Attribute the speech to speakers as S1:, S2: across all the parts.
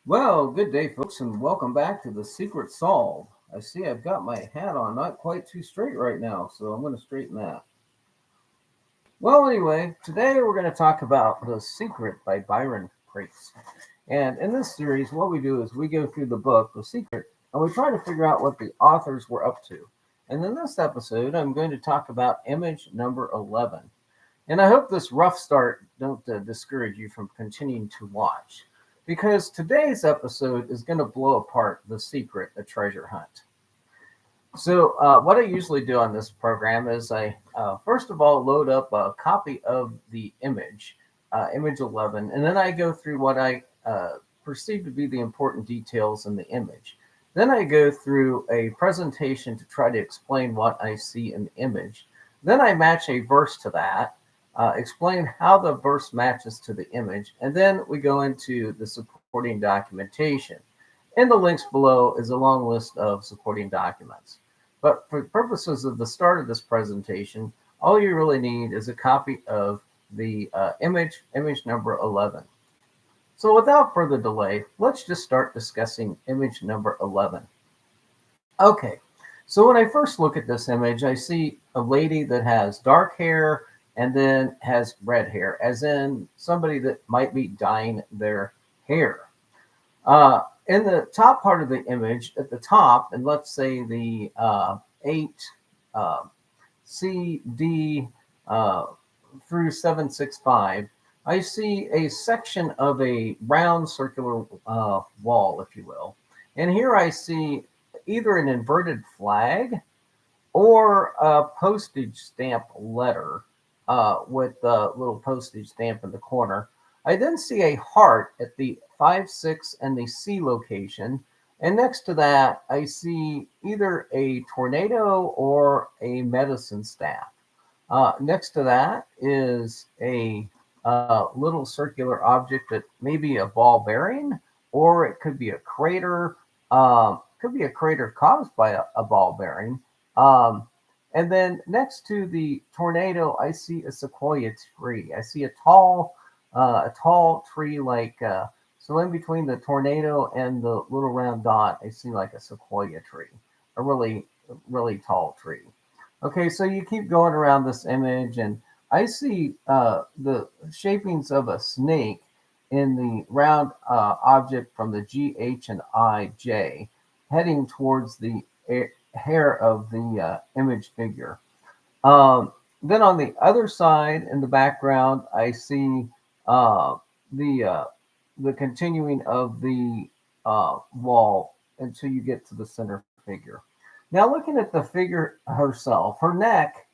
S1: Well, good day, folks, and welcome back to the Secret Solve. I see I've got my hat on not quite too straight right now, so I'm going to straighten that. Well, anyway, today we're going to talk about The Secret by Byron Preiss. And in this series, what we do is we go through the book, The Secret, and we try to figure out what the authors were up to. And in this episode, I'm going to talk about image number 11. And I hope this rough start don't discourage you from continuing to watch, because today's episode is going to blow apart the secret, a treasure hunt. So, what I usually do on this program is I, first of all, load up a copy of the image, image 11, and then I go through what I perceive to be the important details in the image. Then I go through a presentation to try to explain what I see in the image. Then I match a verse to that, explain how the verse matches to the image, and then we go into the supporting documentation. In the links below is a long list of supporting documents. But for purposes of the start of this presentation, all you really need is a copy of the image number 11. So without further delay, let's just start discussing image number 11. Okay, so when I first look at this image, I see a lady that has dark hair and then has red hair, as in somebody that might be dyeing their hair. In the top part of the image, at the top, and let's say the 8 uh, CD through 765, I see a section of a round circular wall, if you will. And here I see either an inverted flag or a postage stamp letter with a little postage stamp in the corner. I then see a heart at the 5, 6, and the C location. And next to that, I see either a tornado or a medicine staff. Next to that is a little circular object that may be a ball bearing, or it could be a crater. Could be a crater caused by a ball bearing. And then next to the tornado, I see a sequoia tree. I see a tall tree so in between the tornado and the little round dot, I see like a sequoia tree, a really tall tree. Okay, so you keep going around this image, and I see the shapings of a snake in the round object from the G, H, and I, J, heading towards the hair of the image figure. Then on the other side in the background, I see the the continuing of the wall until you get to the center figure. Now, looking at the figure herself, her neck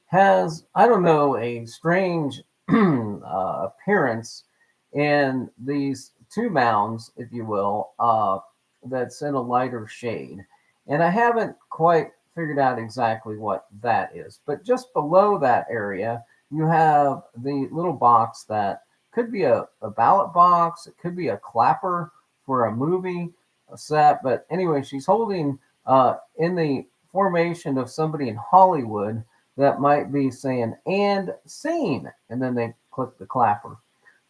S1: has, I don't know, a strange appearance in these two mounds, if you will, that's in a lighter shade. And I haven't quite figured out exactly what that is. But just below that area, you have the little box that could be a ballot box. It could be a clapper for a movie set. But anyway, she's holding in the formation of somebody in Hollywood that might be saying, and scene. And then they click the clapper.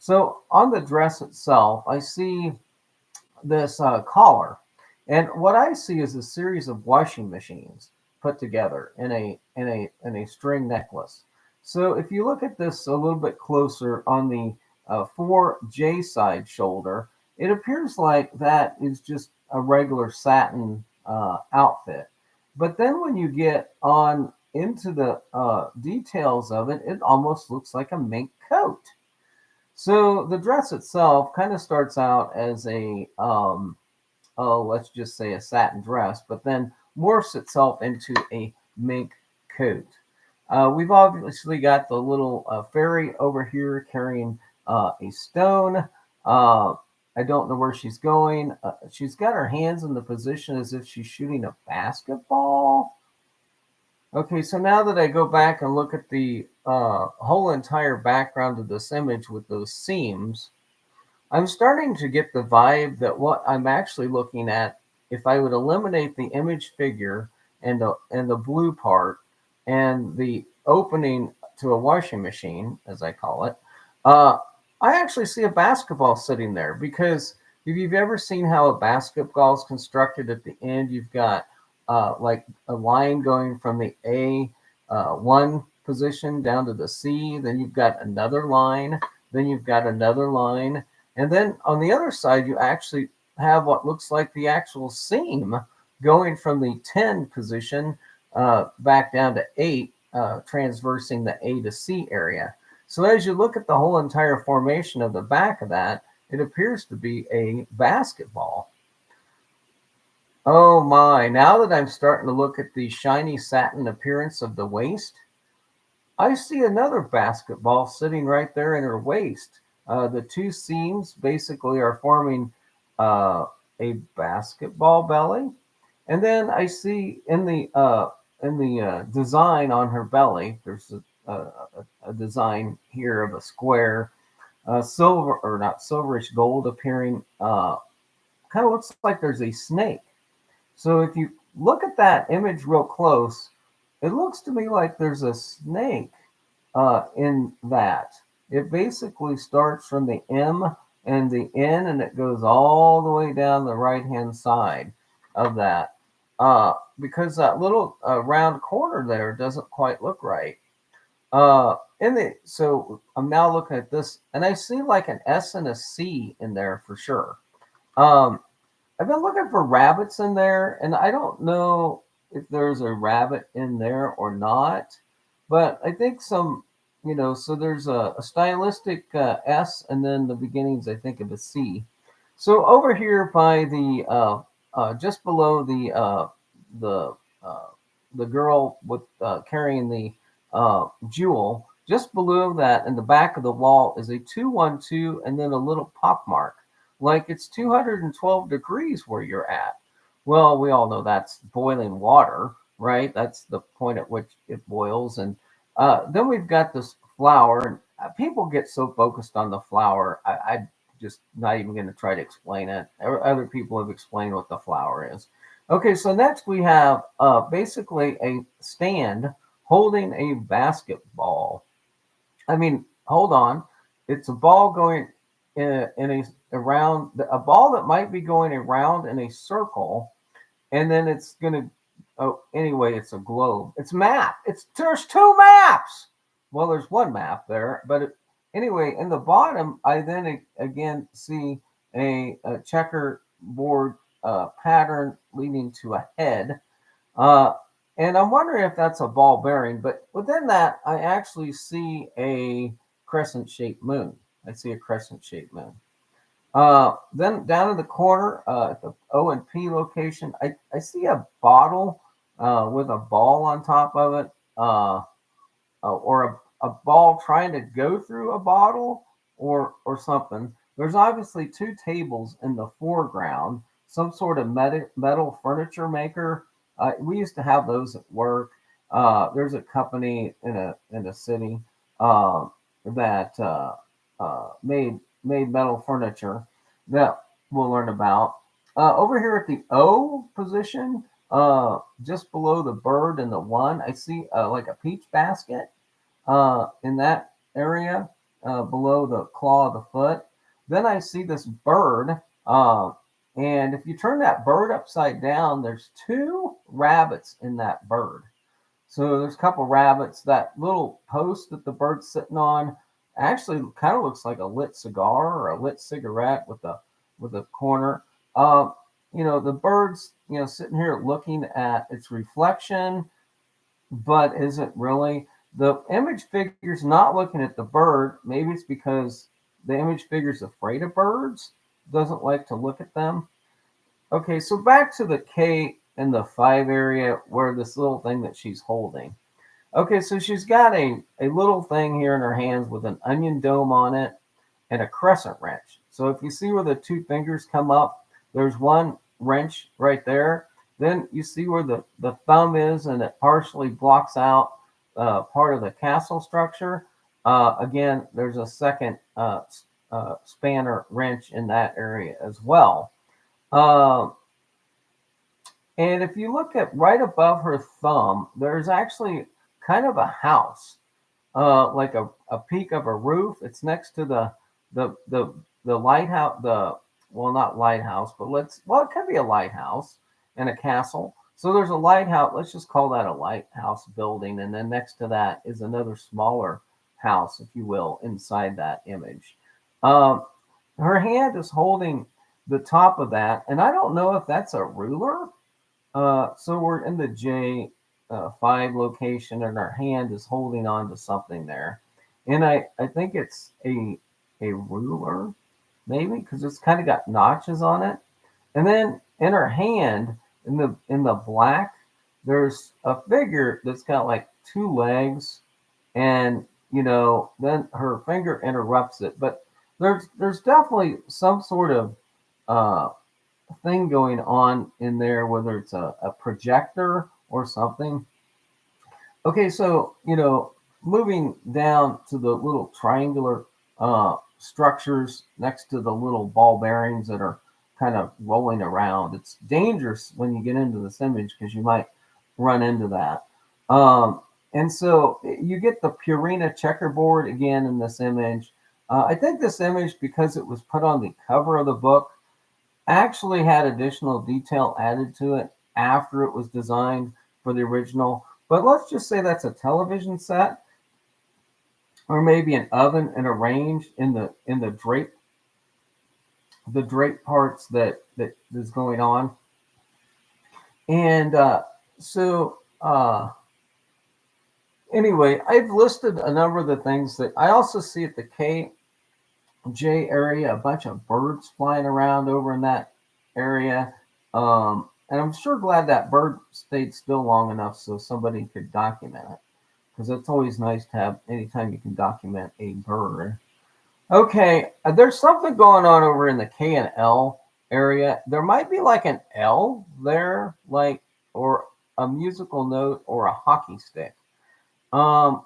S1: So on the dress itself, I see this collar. And what I see is a series of washing machines put together in a string necklace. So if you look at this a little bit closer on the 4J side shoulder, it appears like that is just a regular satin outfit. But then when you get on into the details of it, it almost looks like a mink coat. So the dress itself kind of starts out as let's just say a satin dress, but then morphs itself into a mink coat. We've obviously got the little fairy over here carrying a stone. I don't know where she's going. She's got her hands in the position as if she's shooting a basketball. Okay, so now that I go back and look at the whole entire background of this image with those seams, I'm starting to get the vibe that what I'm actually looking at, if I would eliminate the image figure and the blue part and the opening to a washing machine, as I call it, I actually see a basketball sitting there because If you've ever seen how a basketball is constructed, at the end, you've got like a line going from the A1 position down to the C, then you've got another line, then you've got another line, and then on the other side, you actually have what looks like the actual seam going from the 10 position back down to 8, transversing the A to C area. So as you look at the whole entire formation of the back of that, it appears to be a basketball. Oh my, now that I'm starting to look at the shiny satin appearance of the waist, I see another basketball sitting right there in her waist. The two seams basically are forming a basketball belly. And then I see in the design on her belly, there's a design here of a square, silver or not silverish gold appearing. Kind of looks like there's a snake. So if you look at that image real close, it looks to me like there's a snake in that. It basically starts from the M and the N, and it goes all the way down the right-hand side of that. Because that little round corner there doesn't quite look right. So I'm now looking at this, and I see like an S and a C in there for sure. I've been looking for rabbits in there, and I don't know if there's a rabbit in there or not, but I think some, so there's a stylistic S, and then the beginnings, I think, of a C. So over here by the just below the the girl with carrying the jewel, just below that in the back of the wall is a 212 and then a little pock mark, like it's 212 degrees where you're at. Well, we all know that's boiling water, right? That's the point at which it boils. And then we've got this flower, and people get so focused on the flower. I just not even going to try to explain it. Other people have explained what the flower is. Okay, so next we have basically a stand holding a basketball. I mean, hold on. It's a ball going in a ball that might be going around in a circle, and then it's going to. Oh, anyway, it's a globe. It's map. There's two maps. Well, there's one map there, but anyway, in the bottom, I then again see a checkerboard pattern leading to a head. And I'm wondering if that's a ball bearing, but within that, I actually see a crescent-shaped moon. I see a crescent-shaped moon. Then down in the corner, at the O and P location, I see a bottle with a ball on top of it, or a ball trying to go through a bottle or something. There's obviously two tables in the foreground, some sort of metal furniture maker. We used to have those at work. There's a company in a city that made metal furniture that we'll learn about. Over here at the O position, just below the bird and the one, I see like a peach basket in that area below the claw of the foot. Then I see this bird. And if you turn that bird upside down, there's two rabbits in that bird. So there's a couple rabbits. That little post that the bird's sitting on actually kind of looks like a lit cigar or a lit cigarette with a corner. The bird's sitting here looking at its reflection, but isn't really. The image figure's not looking at the bird. Maybe it's because the image figure's afraid of birds, doesn't like to look at them. Okay, so back to the K and the 5 area where this little thing that she's holding. Okay, so she's got a little thing here in her hands with an onion dome on it and a crescent wrench. So if you see where the two fingers come up, there's one wrench right there. Then you see where the thumb is, and it partially blocks out part of the castle structure. Again, there's a second spanner wrench in that area as well. And if you look at right above her thumb, there's actually kind of a house, like a peak of a roof. It's next to the lighthouse, well, not lighthouse, but it could be a lighthouse and a castle. So there's a lighthouse. Let's just call that a lighthouse building. And then next to that is another smaller house, if you will, inside that image. Um, Her hand is holding the top of that. And I don't know if that's a ruler. So we're in the J5 location, and her hand is holding on to something there. And I think it's a ruler, maybe, because it's kind of got notches on it. And then in her hand, in the black, there's a figure that's got like two legs, and then her finger interrupts it. But there's definitely some sort of uh, thing going on in there, whether it's a projector or something. Okay, so moving down to the little triangular structures next to the little ball bearings that are kind of rolling around. It's dangerous when you get into this image because you might run into that. And so you get the Purina checkerboard again in this image. I think this image, because it was put on the cover of the book, actually had additional detail added to it after it was designed for the original. But let's just say that's a television set, or maybe an oven and a range in the drape parts that is going on. And so anyway, I've listed a number of the things that I also see at the KJ area, a bunch of birds flying around over in that area. And I'm sure glad that bird stayed still long enough so somebody could document it, because it's always nice to have anytime you can document a bird. Okay, there's something going on over in the K and L area. There might be like an L there, like, or a musical note or a hockey stick. Um,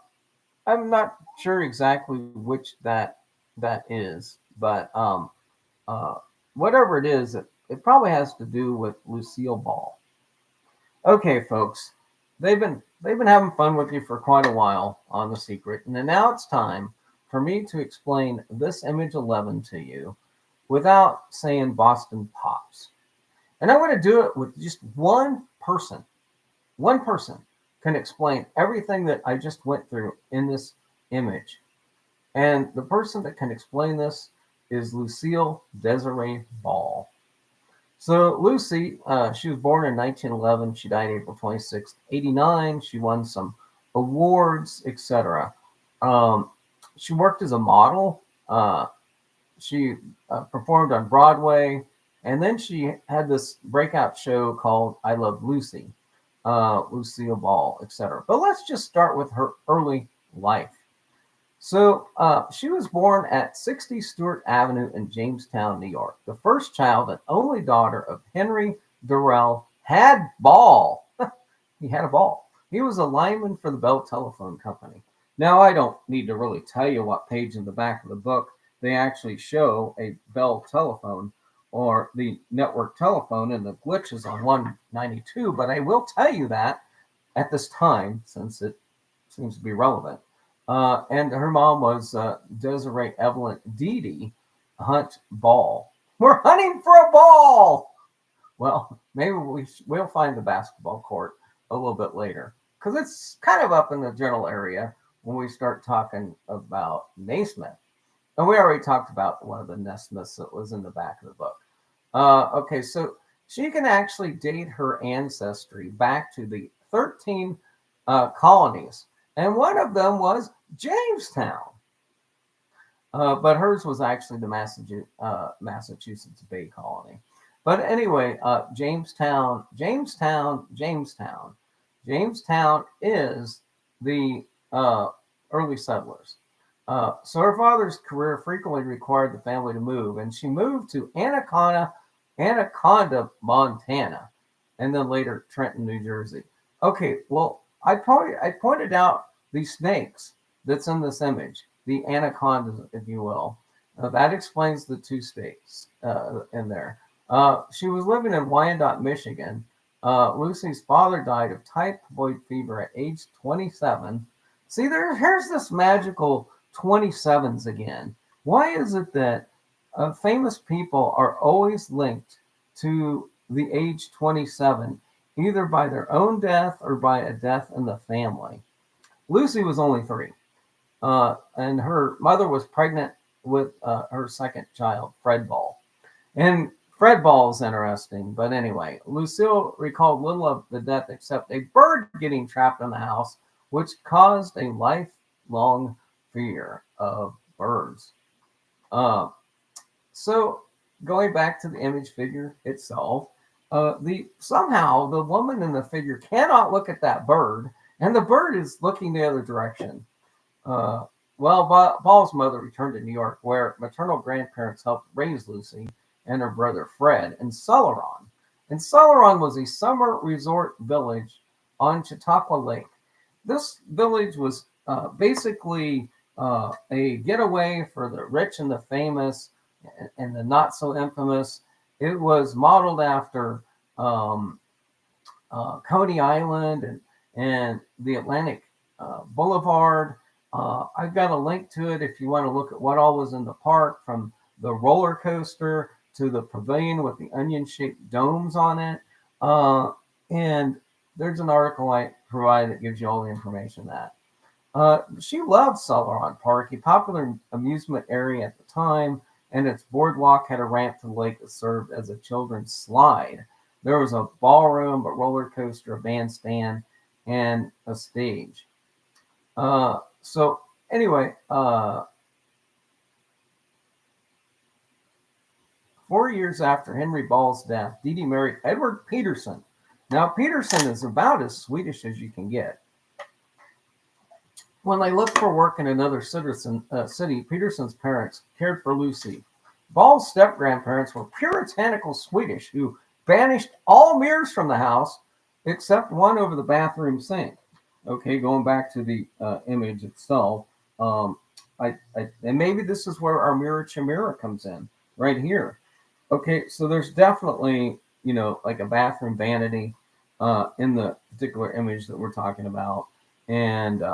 S1: I'm not sure exactly which that is, but uh, whatever it is, it probably has to do with Lucille Ball. Okay, folks, they've been having fun with you for quite a while on The Secret, and then now it's time for me to explain this image 11 to you without saying Boston Pops. And I'm going to do it with just one person. One person can explain everything that I just went through in this image. And the person that can explain this is Lucille Desiree Ball. So Lucy, she was born in 1911. She died April 26th, 89. She won some awards, etc. She worked as a model. She performed on Broadway. And then she had this breakout show called I Love Lucy, Lucille Ball, etc. But let's just start with her early life. So she was born at 60 Stewart Avenue in Jamestown, New York, the first child and only daughter of Henry Durrell had Ball. He had a ball. He was a lineman for the Bell Telephone Company. Now, I don't need to really tell you what page in the back of the book they actually show a Bell telephone or the network telephone and the glitches on 192, but I will tell you that at this time, since it seems to be relevant. And her mom was Desiree Evelyn Dee Hunt Ball. We're hunting for a ball. Well, maybe we'll find the basketball court a little bit later, because it's kind of up in the general area when we start talking about Naismith. And we already talked about one of the Nesmiths that was in the back of the book. Okay, so she can actually date her ancestry back to the 13 colonies. And one of them was Jamestown. But hers was actually the Massachusetts Bay Colony. But anyway, Jamestown is the early settlers. So her father's career frequently required the family to move, and she moved to Anaconda, Montana, and then later Trenton, New Jersey. Okay, well, I pointed out the snakes that's in this image, the anacondas, if you will. That explains the two states in there. She was living in Wyandotte, Michigan. Lucy's father died of typhoid fever at age 27. See, here's this magical 27s again. Why is it that famous people are always linked to the age 27, either by their own death or by a death in the family. Lucy was only 3, and her mother was pregnant with her second child, Fred Ball. And Fred Ball is interesting, but anyway, Lucille recalled little of the death except a bird getting trapped in the house, which caused a lifelong fear of birds. Uh, so going back to the image figure itself, the somehow the woman in the figure cannot look at that bird, and the bird is looking the other direction. Uh, Ball's mother returned to New York, where maternal grandparents helped raise Lucy and her brother Fred in Celeron. And Celeron was a summer resort village on Chautauqua Lake. This village was basically a getaway for the rich and the famous and the not so infamous. It was modeled after Coney Island and the Atlantic Boulevard. I've got a link to it if you want to look at what all was in the park, from the roller coaster to the pavilion with the onion-shaped domes on it. And there's an article I provide that gives you all the information that. She loved Celeron Park, a popular amusement area at the time, and its boardwalk had a ramp to the lake that served as a children's slide. There was a ballroom, a roller coaster, a bandstand, and a stage. So anyway, 4 years after Henry Ball's death, Dee Dee married Edward Peterson. Now, Peterson is about as Swedish as you can get. When they looked for work in another city, Peterson's parents cared for Lucy. Ball's step-grandparents were puritanical Swedish who banished all mirrors from the house except one over the bathroom sink. Okay, going back to the image itself, and maybe this is where our mirror chimera comes in, right here. Okay, so there's definitely, like a bathroom vanity in the particular image that we're talking about. And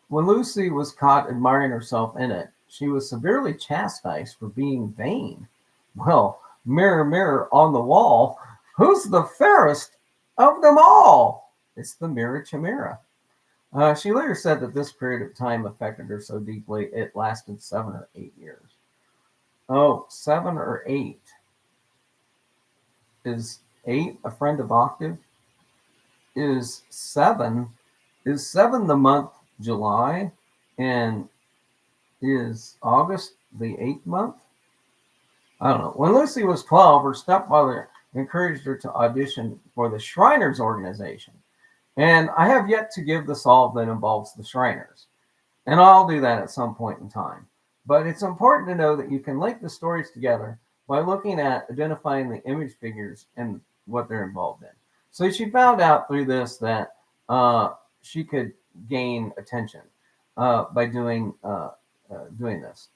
S1: when Lucy was caught admiring herself in it, she was severely chastised for being vain. Well, mirror, mirror on the wall, who's the fairest of them all? It's the mirror chimera. She later said that this period of time affected her so deeply it lasted 7 or 8 years. Oh, 7 or 8. Is 8 a friend of octave? Is 7 the month July? And is August the 8th month? I don't know. When Lucy was 12, her stepmother encouraged her to audition for the Shriners organization. And I have yet to give the solve that involves the Shriners. And I'll do that at some point in time. But it's important to know that you can link the stories together by looking at identifying the image figures and what they're involved in. So she found out through this that she could gain attention by doing this.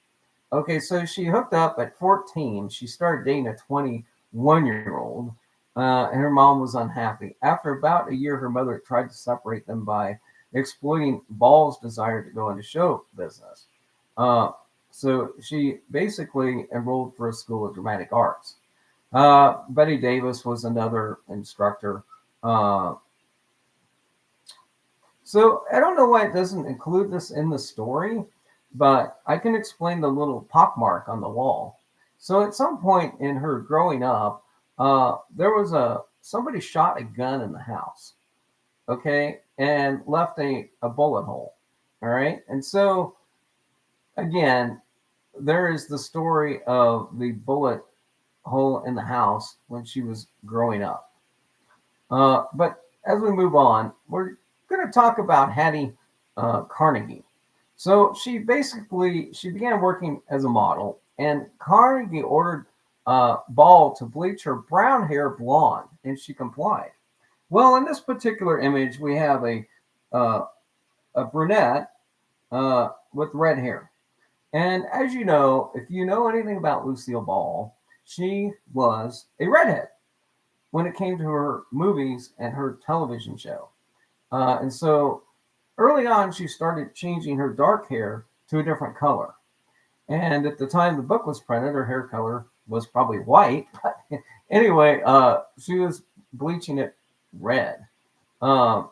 S1: Okay, so she hooked up at 14. She started dating a 21-year-old, and her mom was unhappy. After about a year, her mother tried to separate them by exploiting Ball's desire to go into show business. So she basically enrolled for a school of dramatic arts. Betty Davis was another instructor. So I don't know why it doesn't include this in the story, but I can explain the little pockmark on the wall. So at some point in her growing up, there was somebody shot a gun in the house, okay, and left a bullet hole. All right. And so again, there is the story of the bullet hole in the house when she was growing up. But as we move on, we're going to talk about Hattie Carnegie. So she began working as a model, and Carnegie ordered Ball to bleach her brown hair blonde, and she complied. Well, in this particular image, we have a brunette with red hair. And as you know, if you know anything about Lucille Ball, she was a redhead when it came to her movies and her television show. And so early on, she started changing her dark hair to a different color. And at the time the book was printed, her hair color was probably white. Anyway, she was bleaching it red. Ball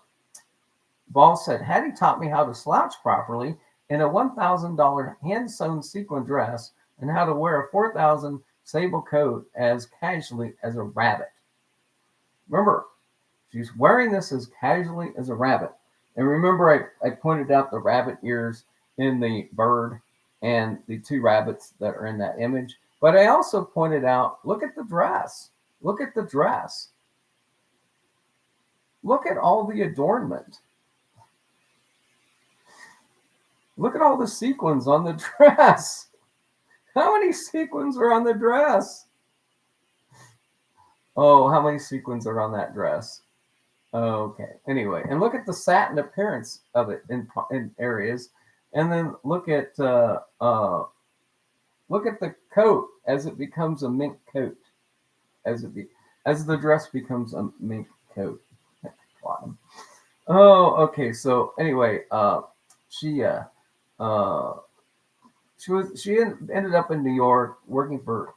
S1: said, Hattie taught me how to slouch properly in a $1,000 hand-sewn sequin dress and how to wear a $4,000 sable coat as casually as a rabbit. Remember, she's wearing this as casually as a rabbit. And remember, I pointed out the rabbit ears in the bird and the two rabbits that are in that image. But I also pointed out, look at the dress. Look at the dress. Look at all the adornment. Look at all the sequins on the dress. How many sequins are on the dress? Oh, how many sequins are on that dress? Okay. Anyway, and look at the satin appearance of it in areas, and then look at the coat as it becomes a mink coat, as the dress becomes a mink coat. Oh, okay. So anyway, she ended up in New York working for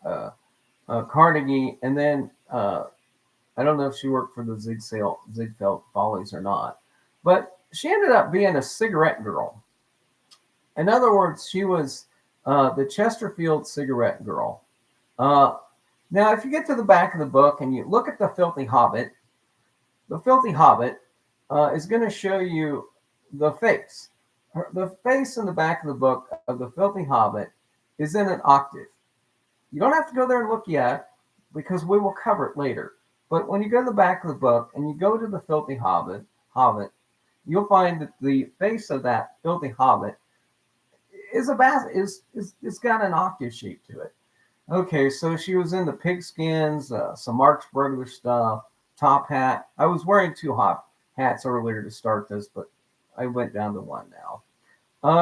S1: Carnegie, and then I don't know if she worked for the Ziegfeld Follies or not, but she ended up being a cigarette girl. In other words, she was the Chesterfield cigarette girl. Now, if you get to the back of the book and you look at the Filthy Hobbit is going to show you the face. The face in the back of the book of the Filthy Hobbit is in an octave. You don't have to go there and look yet because we will cover it later. But when you go to the back of the book and you go to the Filthy Hobbit, you'll find that the face of that Filthy Hobbit is got an octave shape to it. Okay, so she was in the pigskins, some Marx Brothers stuff, top hat. I was wearing two hats earlier to start this, but I went down to one now.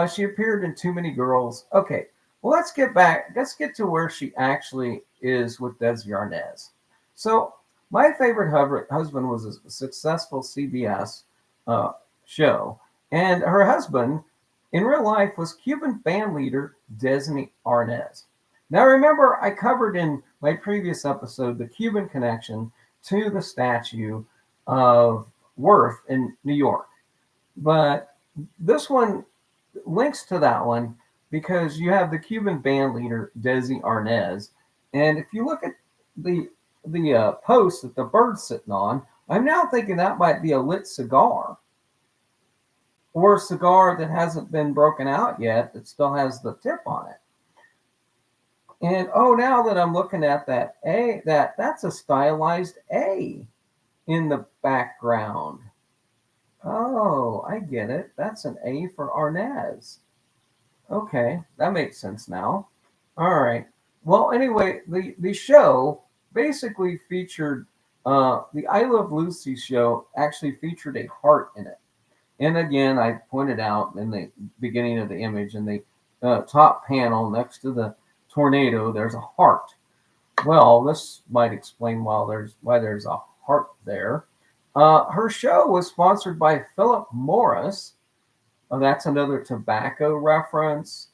S1: She appeared in Too Many Girls. Okay, well, let's get back. Let's get to where she actually is with Desi Arnaz. So my favorite husband was a successful CBS show, and her husband in real life was Cuban band leader Desi Arnaz. Now, remember, I covered in my previous episode the Cuban connection to the statue of Worth in New York. But this one links to that one because you have the Cuban band leader, Desi Arnaz. And if you look at the post that the bird's sitting on, I'm now thinking that might be a lit cigar. Or a cigar that hasn't been broken out yet that still has the tip on it. And now that I'm looking at that that's a stylized A in the background. Oh, I get it. That's an A for Arnaz. Okay, that makes sense now. All right. Well, anyway, the show basically featured the I Love Lucy show actually featured a heart in it. And again, I pointed out in the beginning of the image in the top panel next to the tornado, there's a heart. Well, this might explain why there's a heart there. Her show was sponsored by Philip Morris. That's another tobacco reference.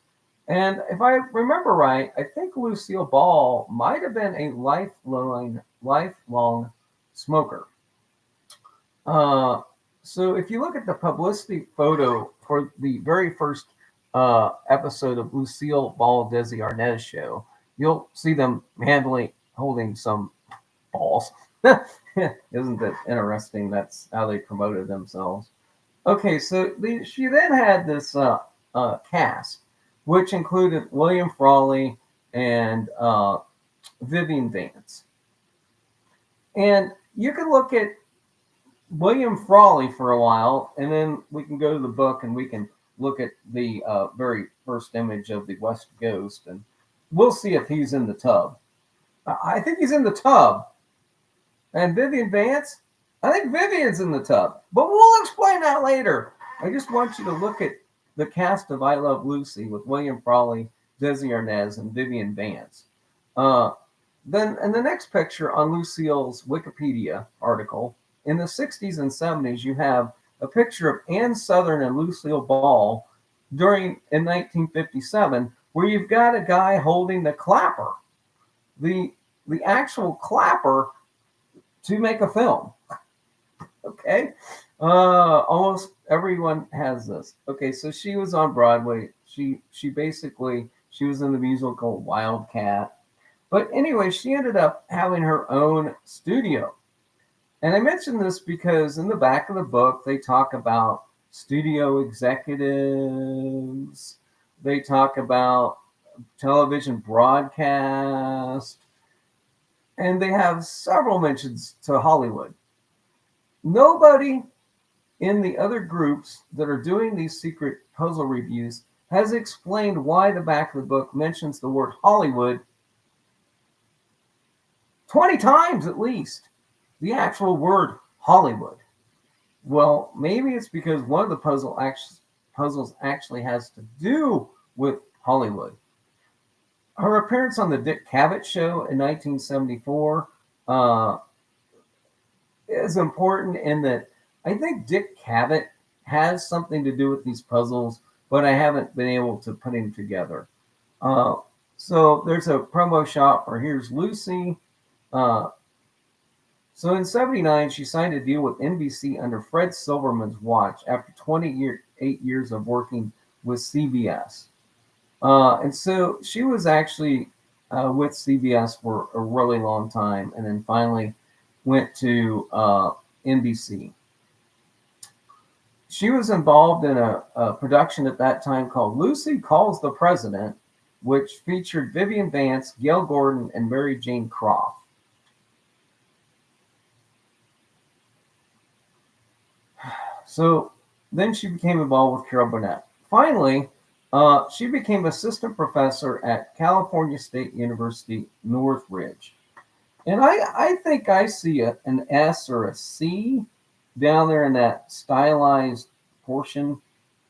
S1: And if I remember right, I think Lucille Ball might have been a lifelong smoker. So if you look at the publicity photo for the very first episode of Lucille Ball Desi Arnaz show, you'll see them holding some balls. Isn't that interesting? That's how they promoted themselves. Okay, so she then had this cast, which included William Frawley and Vivian Vance. And you can look at William Frawley for a while, and then we can go to the book and we can look at the very first image of the West Ghost, and we'll see if he's in the tub. I think he's in the tub. And Vivian Vance, I think Vivian's in the tub. But we'll explain that later. I just want you to look at the cast of I Love Lucy with William Frawley, Desi Arnaz, and Vivian Vance. Then in the next picture on Lucille's Wikipedia article, in the 60s and 70s, you have a picture of Ann Sothern and Lucille Ball in 1957, where you've got a guy holding the clapper, the the actual clapper to make a film. Okay, almost everyone has this. Okay, so she was on Broadway. She basically she was in the musical Wildcat. But anyway, she ended up having her own studio. And I mention this because in the back of the book, they talk about studio executives, they talk about television broadcast, and they have several mentions to Hollywood. Nobody in the other groups that are doing these secret puzzle reviews has explained why the back of the book mentions the word Hollywood 20 times at least. The actual word Hollywood. Well, maybe it's because one of the puzzles actually has to do with Hollywood. Her appearance on the Dick Cavett show in 1974 is important in that I think Dick Cavett has something to do with these puzzles, but I haven't been able to put him together. So there's a promo shot for Here's Lucy. So in 79, she signed a deal with NBC under Fred Silverman's watch after 28 years of working with CBS. And so she was actually with CBS for a really long time and then finally went to NBC. She was involved in a production at that time called Lucy Calls the President, which featured Vivian Vance, Gail Gordon, and Mary Jane Croft. So then she became involved with Carol Burnett. Finally, she became assistant professor at California State University, Northridge. And I think I see an S or a C down there in that stylized portion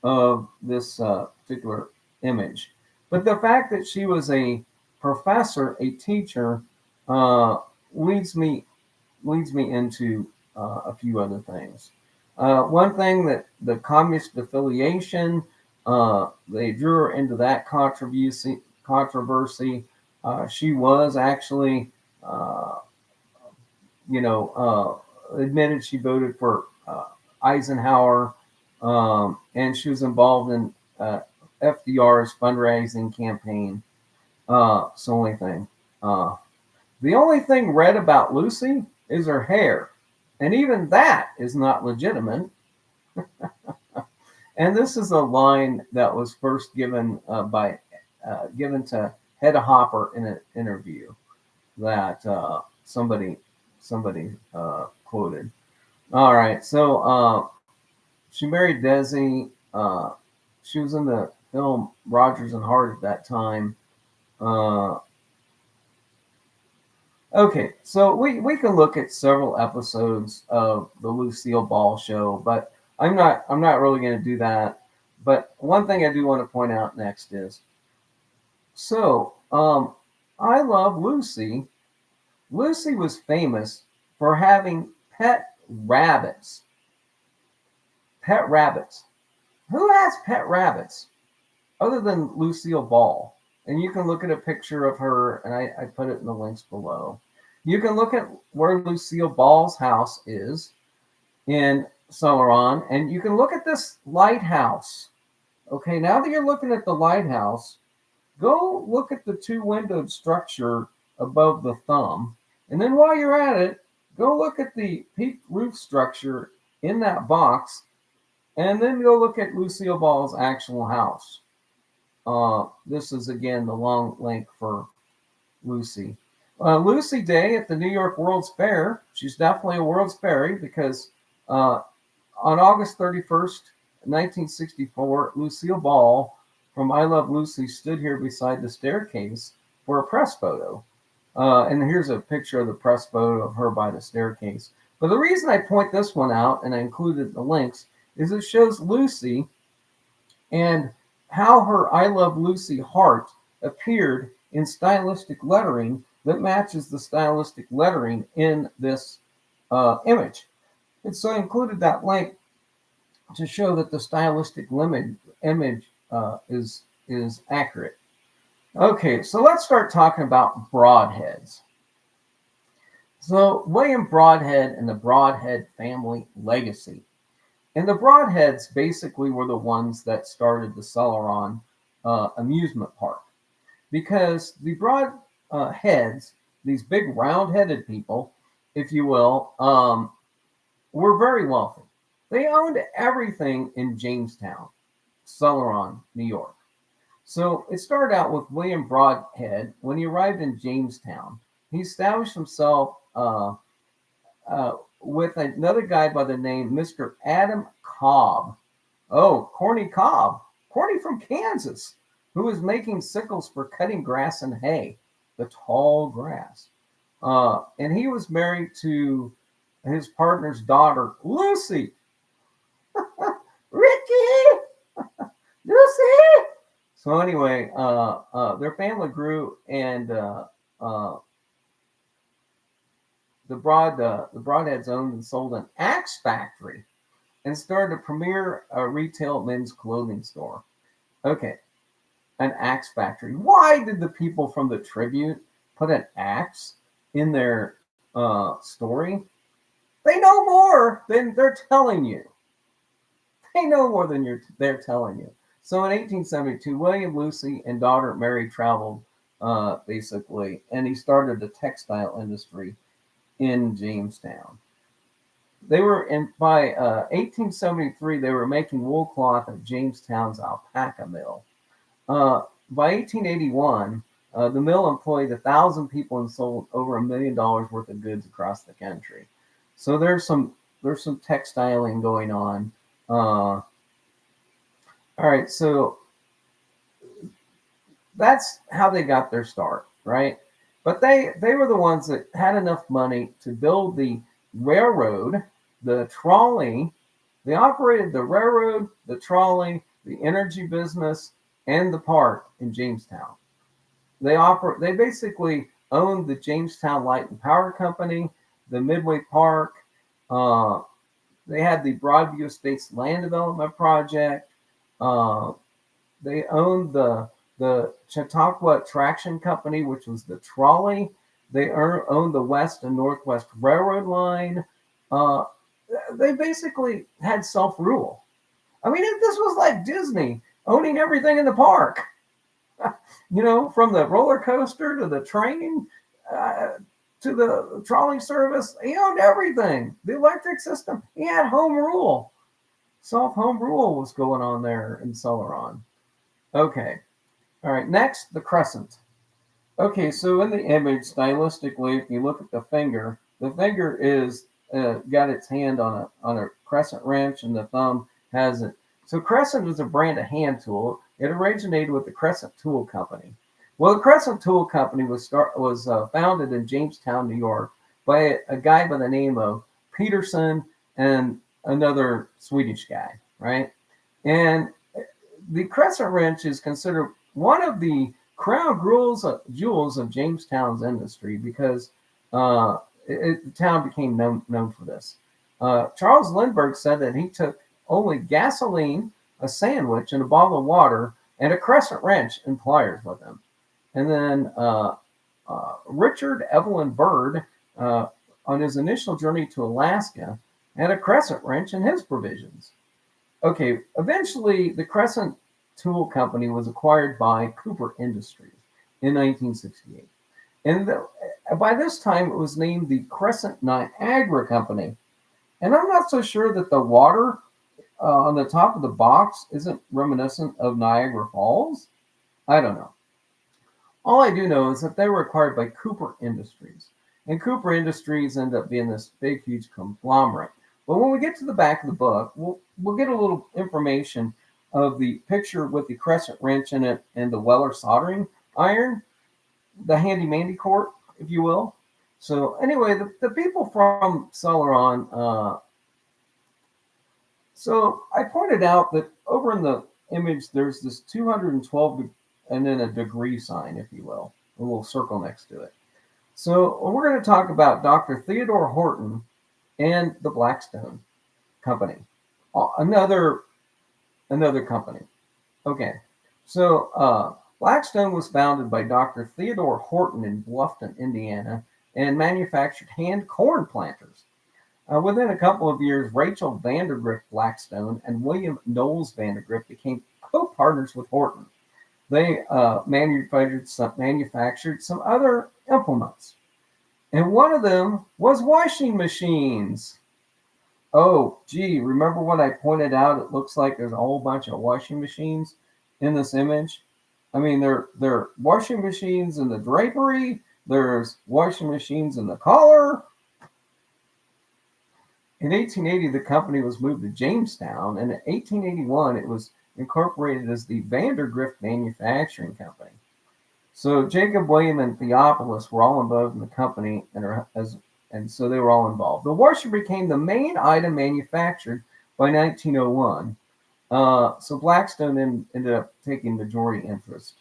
S1: of this particular image. But the fact that she was a professor, a teacher, leads me into a few other things. One thing that the communist affiliation, they drew her into that controversy. She was actually, admitted she voted for Eisenhower, and she was involved in FDR's fundraising campaign. It's the only thing. The only thing read about Lucy is her hair. And even that is not legitimate. And this is a line that was first given given to Hedda Hopper in an interview that somebody quoted. All right, so she married Desi. She was in the film Rodgers and Hart at that time. Okay, so we can look at several episodes of the Lucille Ball show, but I'm not really going to do that. But one thing I do want to point out next is, so I Love Lucy. Lucy was famous for having pet rabbits. Pet rabbits. Who has pet rabbits other than Lucille Ball? And you can look at a picture of her, and I put it in the links below. You can look at where Lucille Ball's house is in Cleron, and you can look at this lighthouse. Okay, now that you're looking at the lighthouse, go look at the two-windowed structure above the thumb. And then while you're at it, go look at the peaked roof structure in that box, and then go look at Lucille Ball's actual house. This is, again, the long link for Lucy. Lucy Day at the New York World's Fair. She's definitely a World's Fairy because on August 31st, 1964, Lucille Ball from I Love Lucy stood here beside the staircase for a press photo. And here's a picture of the press photo of her by the staircase. But the reason I point this one out, and I included the links, is it shows Lucy and how her I Love Lucy heart appeared in stylistic lettering that matches the stylistic lettering in this image. And so I included that link to show that the stylistic image is accurate. Okay, so let's start talking about broadheads. So William Broadhead and the Broadhead family legacy. And the Broadheads basically were the ones that started the Celeron amusement park, because the Broadheads, these big round-headed people, if you will, were very wealthy. They owned everything in Jamestown, Celeron, New York. So it started out with William Broadhead. When he arrived in Jamestown, he established himself with another guy by the name Mr. Adam Cobb. Oh, Corny Cobb, Corny from Kansas, who was making sickles for cutting grass and hay, the tall grass. And he was married to his partner's daughter, Lucy. Ricky! Lucy! So anyway, their family grew, and the Broadheads owned and sold an axe factory and started a premier retail men's clothing store. Okay, an axe factory. Why did the people from the Tribute put an axe in their story? They know more than they're telling you. They know more than they're telling you. So in 1872, William, Lucy, and daughter Mary traveled basically, and he started the textile industry in Jamestown. They were by 1873, they were making wool cloth at Jamestown's alpaca mill. By 1881, the mill employed 1,000 people and sold over $1 million worth of goods across the country. So there's some textiling going on. All right, so that's how they got their start, right? But they were the ones that had enough money to build the railroad, the trolley. They operated the railroad, the trolley, the energy business, and the park in Jamestown. They basically owned the Jamestown Light and Power Company, the Midway Park. They had the Broadview Estates Land Development Project. They owned the Chautauqua Traction Company, which was the trolley. They owned the West and Northwest Railroad line. They basically had self-rule. I mean, this was like Disney owning everything in the park. You know, from the roller coaster to the train to the trolley service, he owned everything. The electric system, he had home rule. Home rule was going on there in Celeron. Okay. All right, next, the Crescent. Okay, so in the image, stylistically, if you look at the finger is got its hand on a crescent wrench, and the thumb has it. So Crescent is a brand of hand tool. It originated with the Crescent Tool Company. Well, the Crescent Tool Company was founded in Jamestown, New York, by a guy by the name of Peterson and another Swedish guy, right? And the Crescent wrench is considered one of the crown jewels of Jamestown's industry, because the town became known for this. Charles Lindbergh said that he took only gasoline, a sandwich, and a bottle of water, and a crescent wrench and pliers with him. And then Richard Evelyn Byrd, on his initial journey to Alaska, had a crescent wrench in his provisions. Okay, eventually the Crescent Tool Company was acquired by Cooper Industries in 1968. And by this time, it was named the Crescent Niagara Company. And I'm not so sure that the water on the top of the box isn't reminiscent of Niagara Falls. I don't know. All I do know is that they were acquired by Cooper Industries. And Cooper Industries ended up being this big, huge conglomerate. But when we get to the back of the book, we'll get a little information of the picture with the crescent wrench in it and the Weller soldering iron, the handy-mandy court, if you will. So anyway, the people from Celeron, so I pointed out that over in the image, there's this 212 and then a degree sign, if you will, a little circle next to it. So we're going to talk about Dr. Theodore Horton and the Blackstone Company, another company. Okay. So Blackstone was founded by Dr. Theodore Horton in Bluffton, Indiana, and manufactured hand corn planters. Within a couple of years, Rachel Vandergrift Blackstone and William Knowles Vandergrift became co-partners with Horton. They manufactured some other implements, and one of them was washing machines. Oh, gee, remember when I pointed out it looks like there's a whole bunch of washing machines in this image? I mean, there are washing machines in the drapery, there's washing machines in the collar. In 1880, the company was moved to Jamestown, and in 1881, it was incorporated as the Vandergrift Manufacturing Company. So Jacob, William, and Theophilus were all involved in the company, and so they were all involved. The washer became the main item manufactured by 1901. So Blackstone ended up taking majority interest.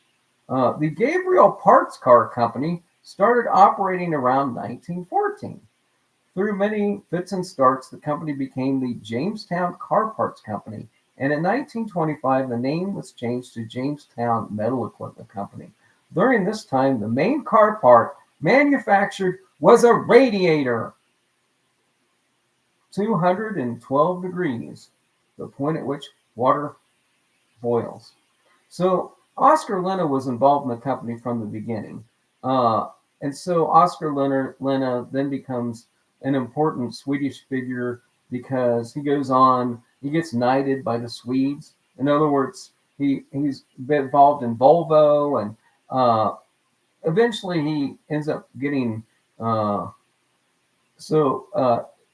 S1: The Gabriel Parts Car Company started operating around 1914. Through many fits and starts, the company became the Jamestown Car Parts Company, and in 1925, the name was changed to Jamestown Metal Equipment Company. During this time, the main car part manufactured was a radiator. 212 degrees, the point at which water boils. So Oscar Lena was involved in the company from the beginning. And so Oscar Lena then becomes an important Swedish figure because he gets knighted by the Swedes. In other words, he's been involved in Volvo, and eventually he ends up getting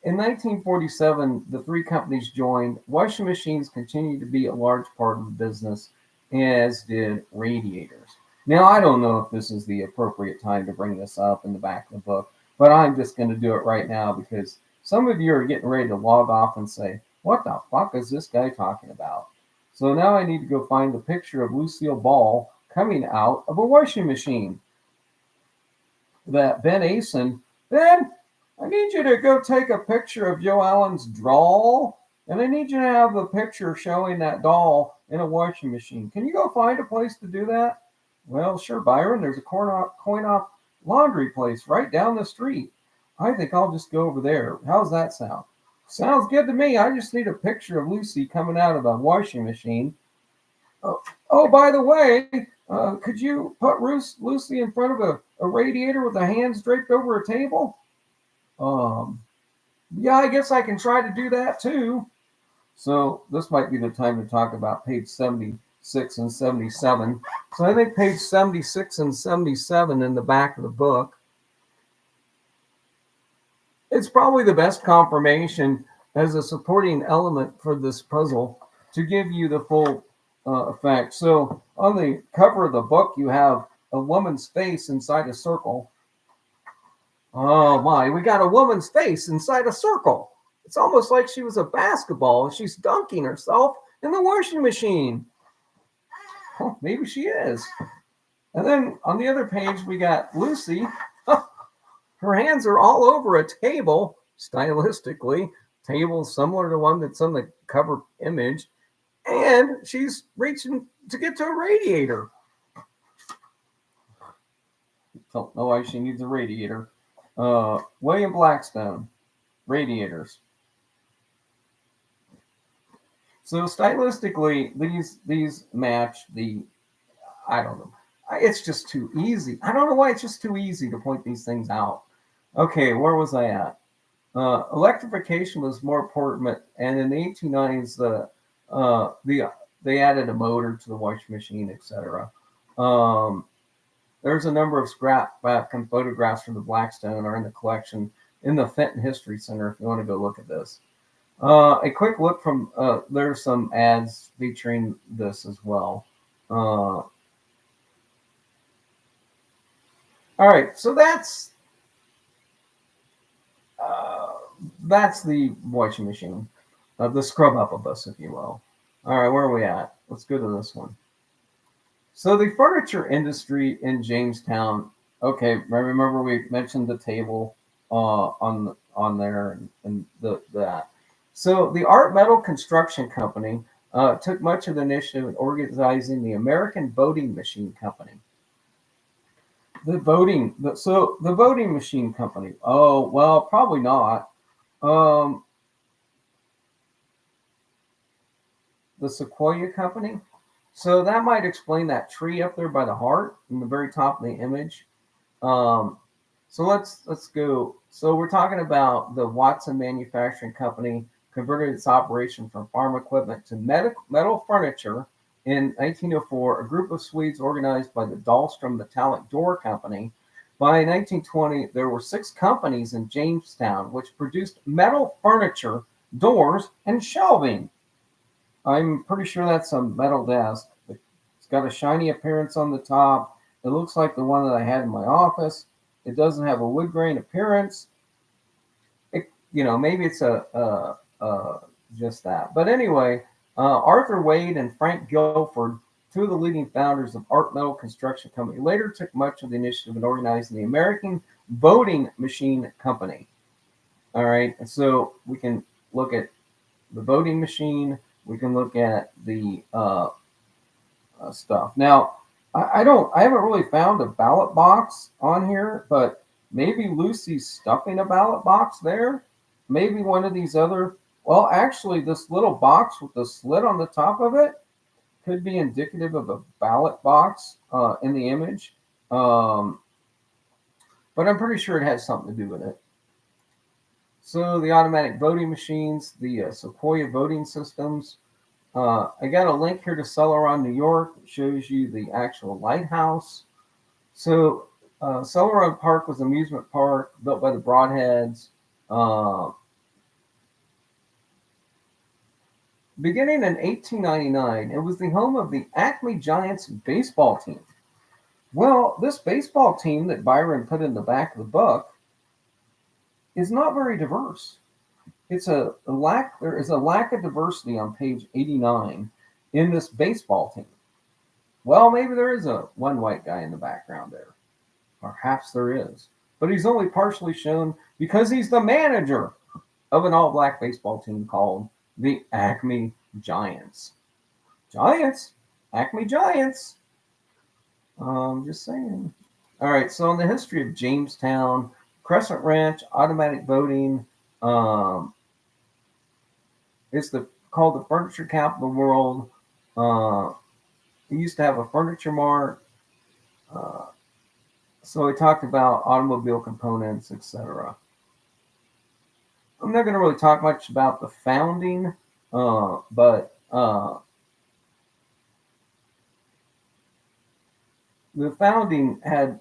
S1: in 1947, the three companies joined. Washing machines continued to be a large part of the business, as did radiators. Now, I don't know if this is the appropriate time to bring this up in the back of the book, but I'm just going to do it right now because some of you are getting ready to log off and say, what the fuck is this guy talking about? So now I need to go find the picture of Lucille Ball coming out of a washing machine. That Ben Asen, Ben, I need you to go take a picture of Joe Allen's doll, and I need you to have the picture showing that doll in a washing machine. Can you go find a place to do that? Well, sure, Byron. There's a coin-op laundry place right down the street. I think I'll just go over there. How's that sound? Sounds good to me. I just need a picture of Lucy coming out of a washing machine. Oh, by the way, could you put Lucy in front of a radiator with the hands draped over a table? Yeah, I guess I can try to do that too. So this might be the time to talk about page 76 and 77. So I think page 76 and 77 in the back of the book, it's probably the best confirmation as a supporting element for this puzzle to give you the full effect. So on the cover of the book, you have a woman's face inside a circle. Oh my, we got a woman's face inside a circle. It's almost like she was a basketball and she's dunking herself in the washing machine. Oh, maybe she is. And then on the other page, we got Lucy. Her hands are all over a table, stylistically, table similar to one that's on the cover image. And she's reaching to get to a radiator. Don't know why she needs a radiator. William Blackstone, radiators. So stylistically, these match the, I don't know. It's just too easy. I don't know why it's just too easy to point these things out. Okay, where was I at? Electrification was more important, and in the 1890s, they added a motor to the washing machine, etc. There's a number of scrapbook and photographs from the Blackstone are in the collection in the Fenton History Center if you want to go look at this. A quick look from, there's some ads featuring this as well. All right, so that's the washing machine, the scrub up of us, if you will. All right, where are we at? Let's go to this one. So the furniture industry in Jamestown. Okay, remember we mentioned the table on there and that. So the Art Metal Construction Company took much of the initiative in organizing the American Voting Machine Company. The voting machine company. Oh, well, probably not. Um, the Sequoia Company. So that might explain that tree up there by the heart in the very top of the image. Um, so let's go. So we're talking about the Watson Manufacturing Company converted its operation from farm equipment to metal furniture in 1904. A group of Swedes organized by the Dahlstrom Metallic Door Company. By 1920, there were 6 companies in Jamestown which produced metal furniture, doors, and shelving. I'm pretty sure that's a metal desk. It's got a shiny appearance on the top. It looks like the one that I had in my office. It doesn't have a wood grain appearance. Maybe it's just that. But anyway, Arthur Wade and Frank Guilford, 2 of the leading founders of Art Metal Construction Company, later took much of the initiative in organizing the American Voting Machine Company. All right, and so we can look at the voting machine. We can look at the stuff. Now, I haven't really found a ballot box on here, but maybe Lucy's stuffing a ballot box there. Maybe one of these other. Well, actually, this little box with the slit on the top of it could be indicative of a ballot box in the image. But I'm pretty sure it has something to do with it. So the automatic voting machines, the Sequoia voting systems. I got a link here to Celeron, New York. It shows you the actual lighthouse. So Celeron Park was an amusement park built by the Broadheads. Beginning in 1899, it was the home of the Acme Giants baseball team. Well, this baseball team that Byron put in the back of the book is not very diverse. There is a lack of diversity on page 89 in this baseball team. Well, maybe there is one white guy in the background there. Perhaps there is. But he's only partially shown because he's the manager of an all-black baseball team called the Acme Giants. Giants? Acme Giants. Just saying. All right, so on the history of Jamestown, Crescent Ranch, automatic voting, it's called the furniture capital of the world. It used to have a furniture mart. So we talked about automobile components, etc. I'm not going to really talk much about the founding, but the founding had.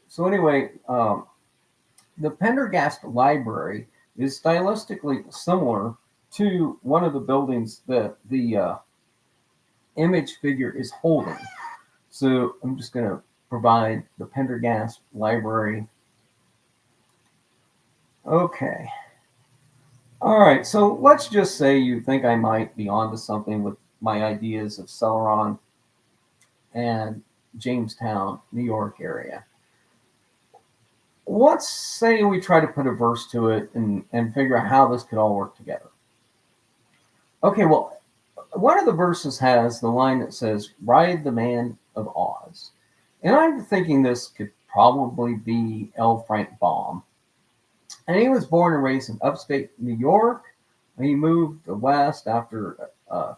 S1: So anyway, the Pendergast Library is stylistically similar to one of the buildings that the image figure is holding. So I'm just going to provide the Pendergast Library. Okay. All right, so let's just say you think I might be onto something with my ideas of Celeron and Jamestown, New York area. Let's say we try to put a verse to it and figure out how this could all work together. Okay, well, one of the verses has the line that says, "Ride the man of Oz." And I'm thinking this could probably be L. Frank Baum. And he was born and raised in upstate New York. And he moved west after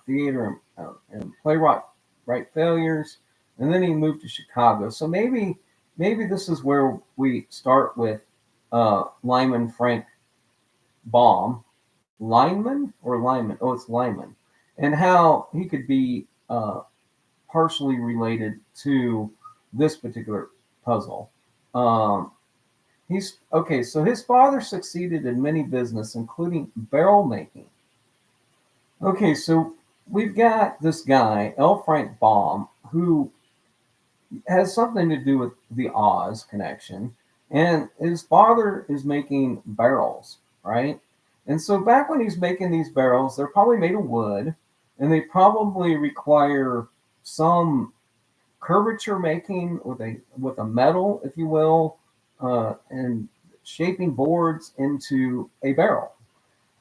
S1: theater and playwright failures. And then he moved to Chicago. So maybe this is where we start with Lyman Frank Baum. Lyman or Lyman? Oh, it's Lyman. And how he could be partially related to this particular puzzle. So his father succeeded in many business, including barrel making. Okay, so we've got this guy, L. Frank Baum, who has something to do with the Oz connection. And his father is making barrels, right? And so back when he's making these barrels, they're probably made of wood, and they probably require some curvature making with a metal, if you will, and shaping boards into a barrel.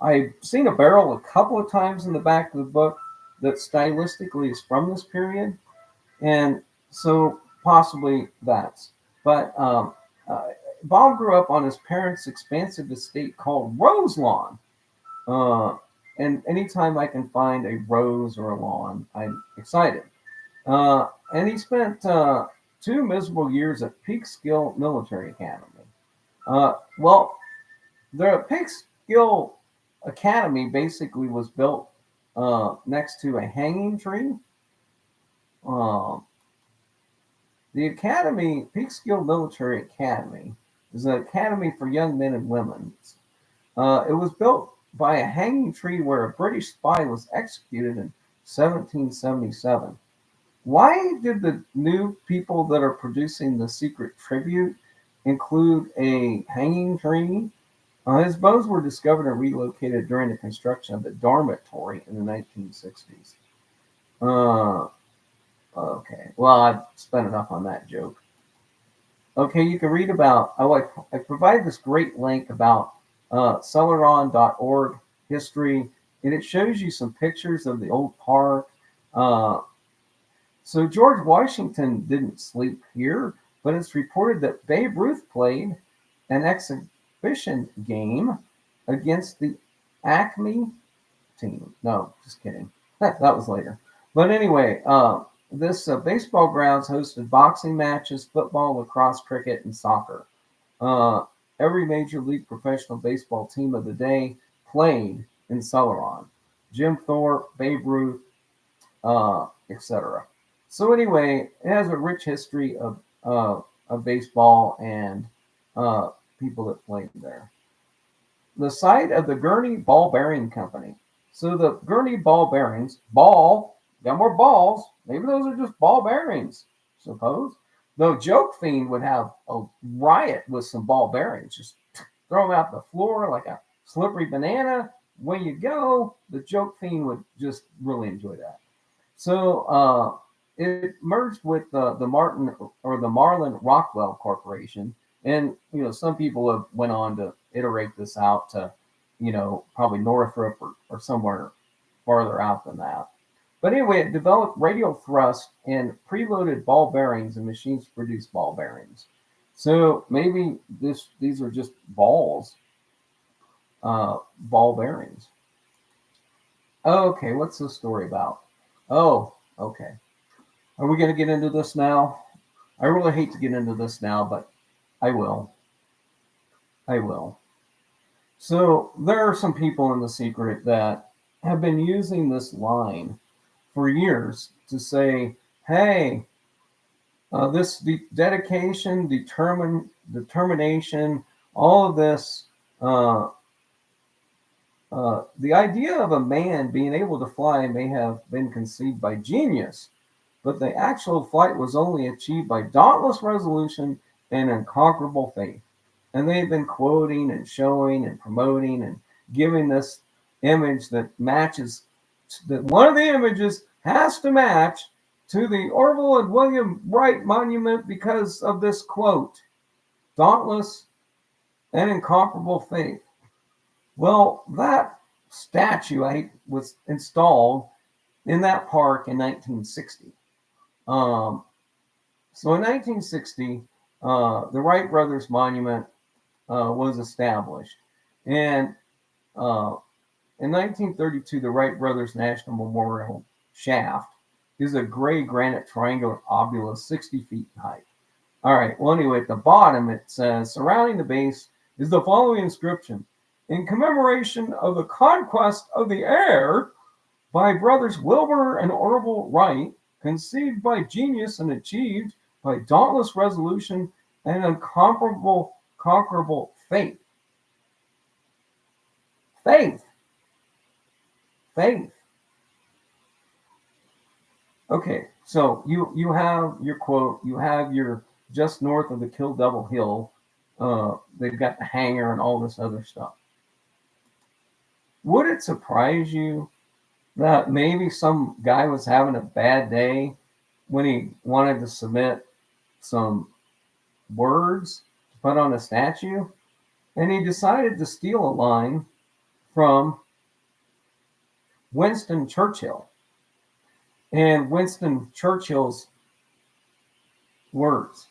S1: I've seen a barrel a couple of times in the back of the book, that stylistically is from this period, and so possibly that's. But Bob grew up on his parents' expansive estate called Roselawn. Uh, and anytime I can find a rose or a lawn, I'm excited. And he spent 2 miserable years at Peekskill Military Academy. Well, the Peekskill Academy basically was built next to a hanging tree. Uh, the Academy, Peekskill Military Academy, is an academy for young men and women. It was built by a hanging tree where a British spy was executed in 1777. Why did the new people that are producing the secret tribute include a hanging tree? His bones were discovered and relocated during the construction of the dormitory in the 1960s. Uh, okay, well, I've spent enough on that joke. Okay, you can read about, I provide this great link about Celeron.org history, and it shows you some pictures of the old park. So George Washington didn't sleep here, but it's reported that Babe Ruth played an exhibition game against the Acme team. No, just kidding. That was later. But anyway, this baseball grounds hosted boxing matches, football, lacrosse, cricket, and soccer. Every major league professional baseball team of the day played in Celeron. Jim Thorpe, Babe Ruth, etc. So anyway, it has a rich history of baseball and people that played there. The site of the Gurney Ball Bearing Company. So the Gurney Ball Bearings, got more balls. Maybe those are just ball bearings, suppose. Though Joke Fiend would have a riot with some ball bearings, just throw them out the floor like a slippery banana. Way you go. The Joke Fiend would just really enjoy that. So it merged with the Marlin Rockwell Corporation, and some people have went on to iterate this out to probably Northrop or somewhere farther out than that. But anyway, it developed radial thrust and preloaded ball bearings and machines to produce ball bearings. So maybe these are just ball bearings. Okay, what's this story about? Oh, okay. Are we going to get into this now? I really hate to get into this now, but I will. So there are some people in the secret that have been using this line for years to say, hey, this dedication, determination, all of this, the idea of a man being able to fly may have been conceived by genius, but the actual flight was only achieved by dauntless resolution and unconquerable faith. And they've been quoting and showing and promoting and giving this image that matches, that one of the images has to match to the Orville and William Wright Monument because of this quote, dauntless and incomparable faith. Well, that statue was installed in that park in 1960. So in 1960, the Wright Brothers Monument was established. And in 1932, the Wright Brothers National Memorial Shaft is a gray granite triangular obelisk 60 feet in height. All right, well, anyway, at the bottom, it says, surrounding the base is the following inscription. In commemoration of the conquest of the air by brothers Wilbur and Orville Wright, conceived by genius and achieved by dauntless resolution and unconquerable faith. Faith. Okay, so you have your quote, you have your just north of the Kill Devil Hill. They've got the hangar and all this other stuff. Would it surprise you that maybe some guy was having a bad day when he wanted to submit some words to put on a statue, and he decided to steal a line from Winston Churchill? and Winston Churchill's words.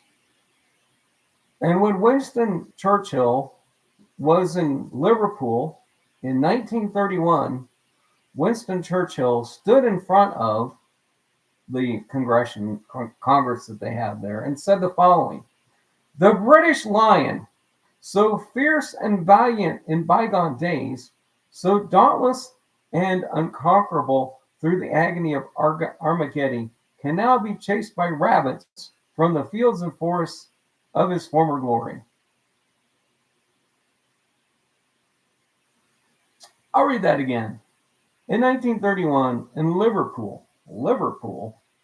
S1: And when Winston Churchill was in Liverpool in 1931, Winston Churchill stood in front of the Congress that they had there and said the following: "The British lion, so fierce and valiant in bygone days, so dauntless and unconquerable through the agony of Armageddon, can now be chased by rabbits from the fields and forests of his former glory." I'll read that again. In 1931, in Liverpool,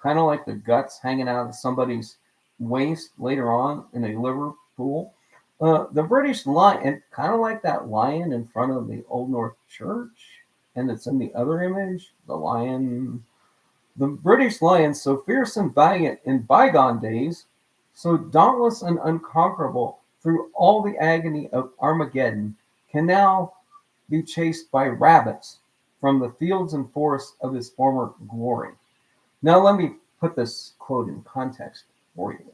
S1: kind of like the guts hanging out of somebody's waist later on in a Liverpool, the British lion, kind of like that lion in front of the Old North Church, and it's in the other image, the lion. The British lion, so fierce and valiant in bygone days, so dauntless and unconquerable through all the agony of Armageddon, can now be chased by rabbits from the fields and forests of his former glory. Now let me put this quote in context for you.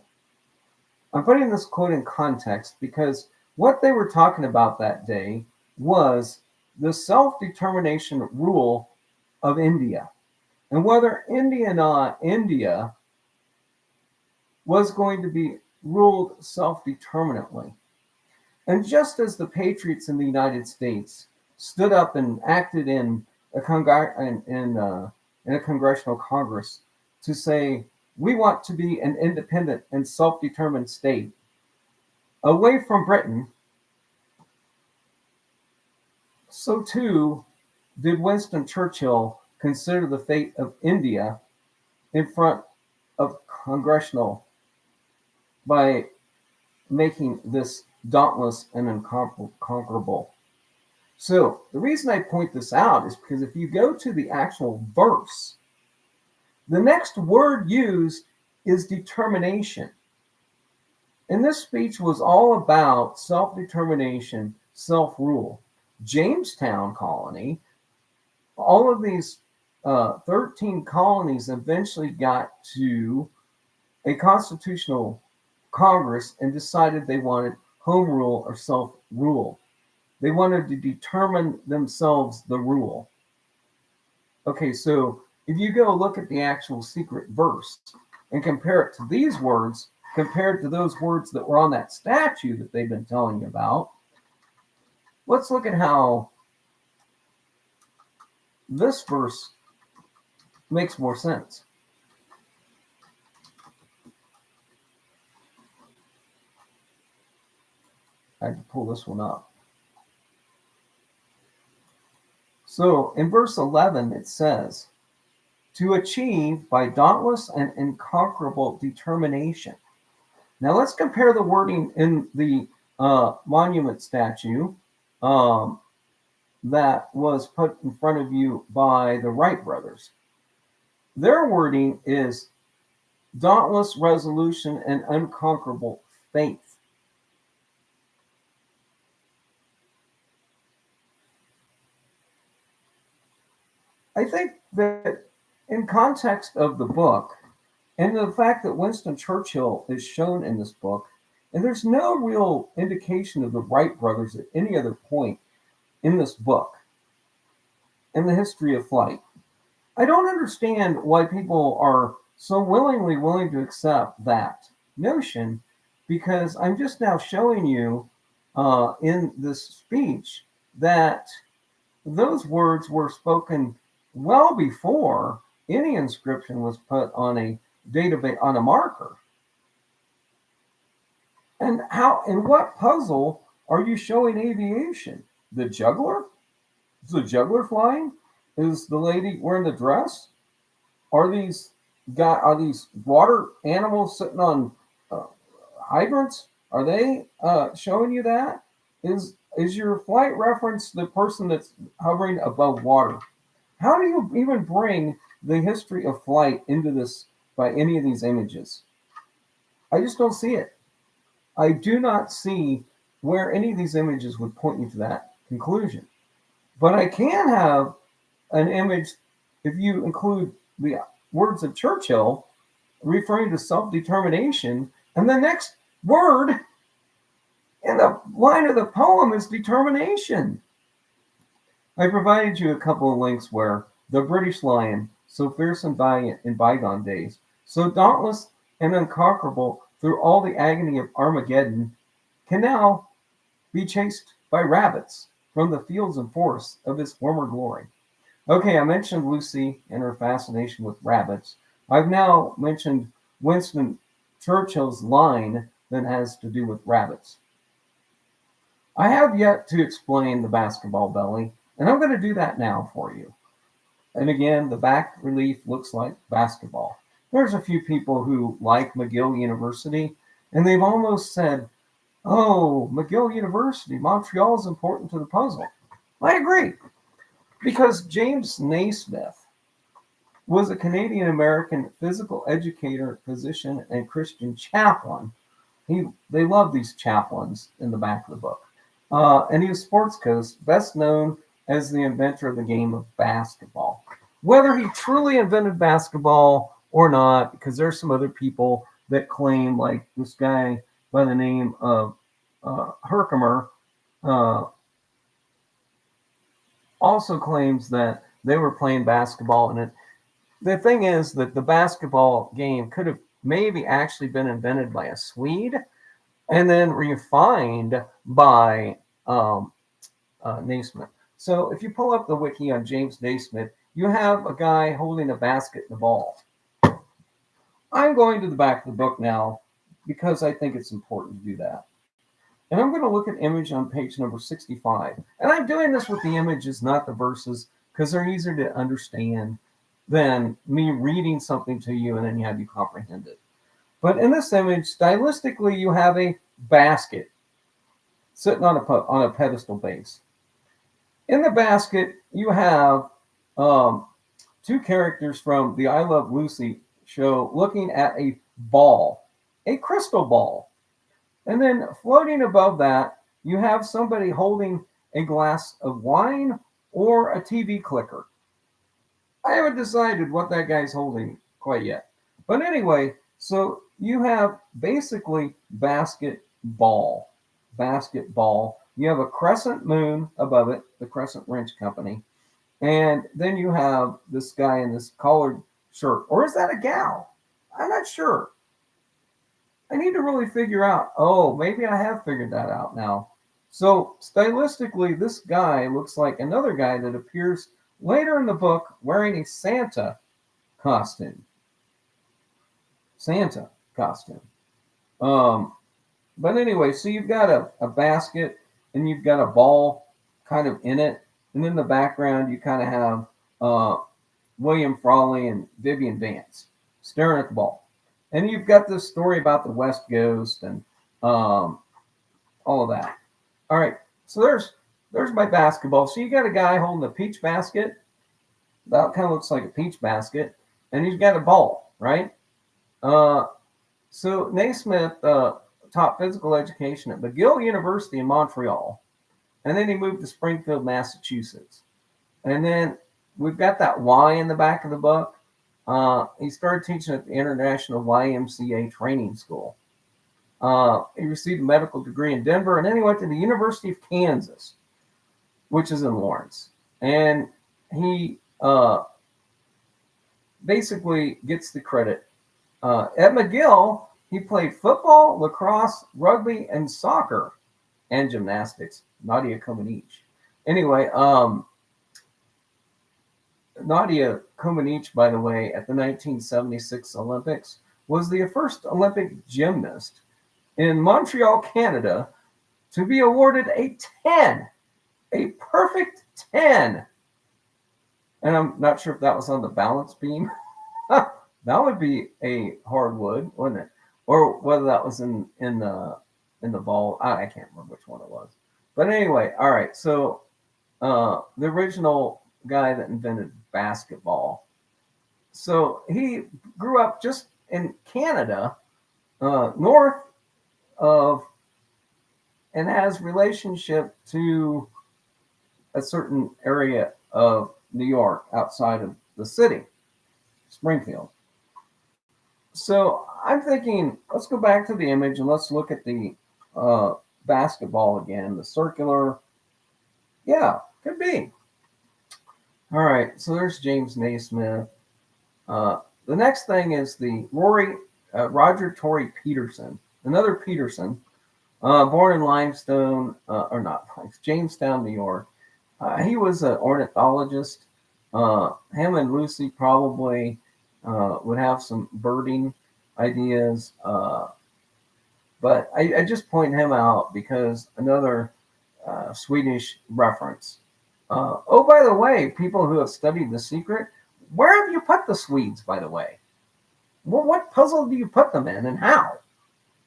S1: I'm putting this quote in context because what they were talking about that day was the self-determination rule of India, and whether India was going to be ruled self-determinately. And just as the patriots in the United States stood up and acted in a congressional Congress to say, we want to be an independent and self-determined state away from Britain, so too did Winston Churchill consider the fate of India in front of congressional by making this dauntless and unconquerable. So the reason I point this out is because if you go to the actual verse, the next word used is determination. And this speech was all about self-determination, self-rule. Jamestown colony, all of these 13 colonies eventually got to a constitutional Congress and decided they wanted home rule or self-rule. They wanted to determine themselves the rule. Okay, so if you go look at the actual secret verse and compare it to these words, compared to those words that were on that statue that they've been telling you about, let's look at how this verse makes more sense. I had to pull this one up. So in verse 11, it says, to achieve by dauntless and unconquerable determination. Now let's compare the wording in the monument statue that was put in front of you by the Wright brothers. Their wording is dauntless resolution and unconquerable faith. I think that in context of the book and the fact that Winston Churchill is shown in this book, and there's no real indication of the Wright brothers at any other point in this book, in the history of flight, I don't understand why people are so willing to accept that notion, because I'm just now showing you in this speech that those words were spoken well before any inscription was put on a database, on a marker. And how, in what puzzle are you showing aviation? The juggler? Is the juggler flying? Is the lady wearing the dress? Are these water animals sitting on hydrants? Are they showing you that? Is your flight reference the person that's hovering above water? How do you even bring the history of flight into this by any of these images? I just don't see it. I do not see where any of these images would point you to that conclusion. But I can have an image, if you include the words of Churchill referring to self-determination, and the next word in the line of the poem is determination. I provided you a couple of links where the British lion, so fierce and valiant in bygone days, so dauntless and unconquerable through all the agony of Armageddon, can now be chased by rabbits from the fields and forests of his former glory. Okay, I mentioned Lucy and her fascination with rabbits. I've now mentioned Winston Churchill's line that has to do with rabbits. I have yet to explain the basketball belly, and I'm going to do that now for you. And again, the back relief looks like basketball. There's a few people who like McGill University, and they've almost said, oh, McGill University, Montreal is important to the puzzle. I agree, because James Naismith was a Canadian-American physical educator, physician, and Christian chaplain. They love these chaplains in the back of the book. And he was sports coach, best known as the inventor of the game of basketball. Whether he truly invented basketball or not, because there's some other people that claim, like this guy by the name of Herkimer, also claims that they were playing basketball in it. The thing is that the basketball game could have maybe actually been invented by a Swede and then refined by Naismith. So if you pull up the wiki on James Naismith, you have a guy holding a basket and a ball. I'm going to the back of the book now because I think it's important to do that. And I'm going to look at image on page number 65. And I'm doing this with the images, not the verses, because they're easier to understand than me reading something to you and then you have you comprehend it. But in this image, stylistically, you have a basket sitting on a pedestal base. In the basket, you have two characters from the I Love Lucy show looking at a ball, a crystal ball. And then floating above that, you have somebody holding a glass of wine or a TV clicker. I haven't decided what that guy's holding quite yet. But anyway, so you have basically basketball. You have a crescent moon above it, the Crescent Wrench Company. And then you have this guy in this collared shirt. Or is that a gal? I'm not sure. I need to really figure out. Oh, maybe I have figured that out now. So stylistically, this guy looks like another guy that appears later in the book wearing a Santa costume. But anyway, so you've got a basket and you've got a ball kind of in it. And in the background, you kind of have William Frawley and Vivian Vance staring at the ball. And you've got this story about the West Ghost and all of that. All right, so there's my basketball. So you got a guy holding a peach basket. That kind of looks like a peach basket. And he's got a ball, right? So Naismith taught physical education at McGill University in Montreal. And then he moved to Springfield, Massachusetts. And then we've got that Y in the back of the book. He started teaching at the International YMCA Training School. He received a medical degree in Denver, and then he went to the University of Kansas, which is in Lawrence. And he basically gets the credit. At McGill, he played football, lacrosse, rugby, and soccer, and gymnastics. Nadia Comaneci. Anyway, Nadia Comaneci, by the way, at the 1976 Olympics, was the first Olympic gymnast in Montreal, Canada, to be awarded a 10, a perfect 10. And I'm not sure if that was on the balance beam. That would be a hardwood, wouldn't it? Or whether that was in the ball. I can't remember which one it was. But anyway, all right. So the original guy that invented basketball. So he grew up just in Canada, north of, and has relationship to a certain area of New York outside of the city. Springfield. So I'm thinking, let's go back to the image and let's look at the basketball again. The circular, yeah, could be. All right, so there's James Naismith. The next thing is the Roger Torrey Peterson, another Peterson, born in Limestone, or not, Jamestown, New York. He was an ornithologist. Him and Lucy probably would have some birding ideas. But I just point him out because another Swedish reference. Oh, by the way, people who have studied The Secret, where have you put the Swedes, by the way? Well, what puzzle do you put them in and how?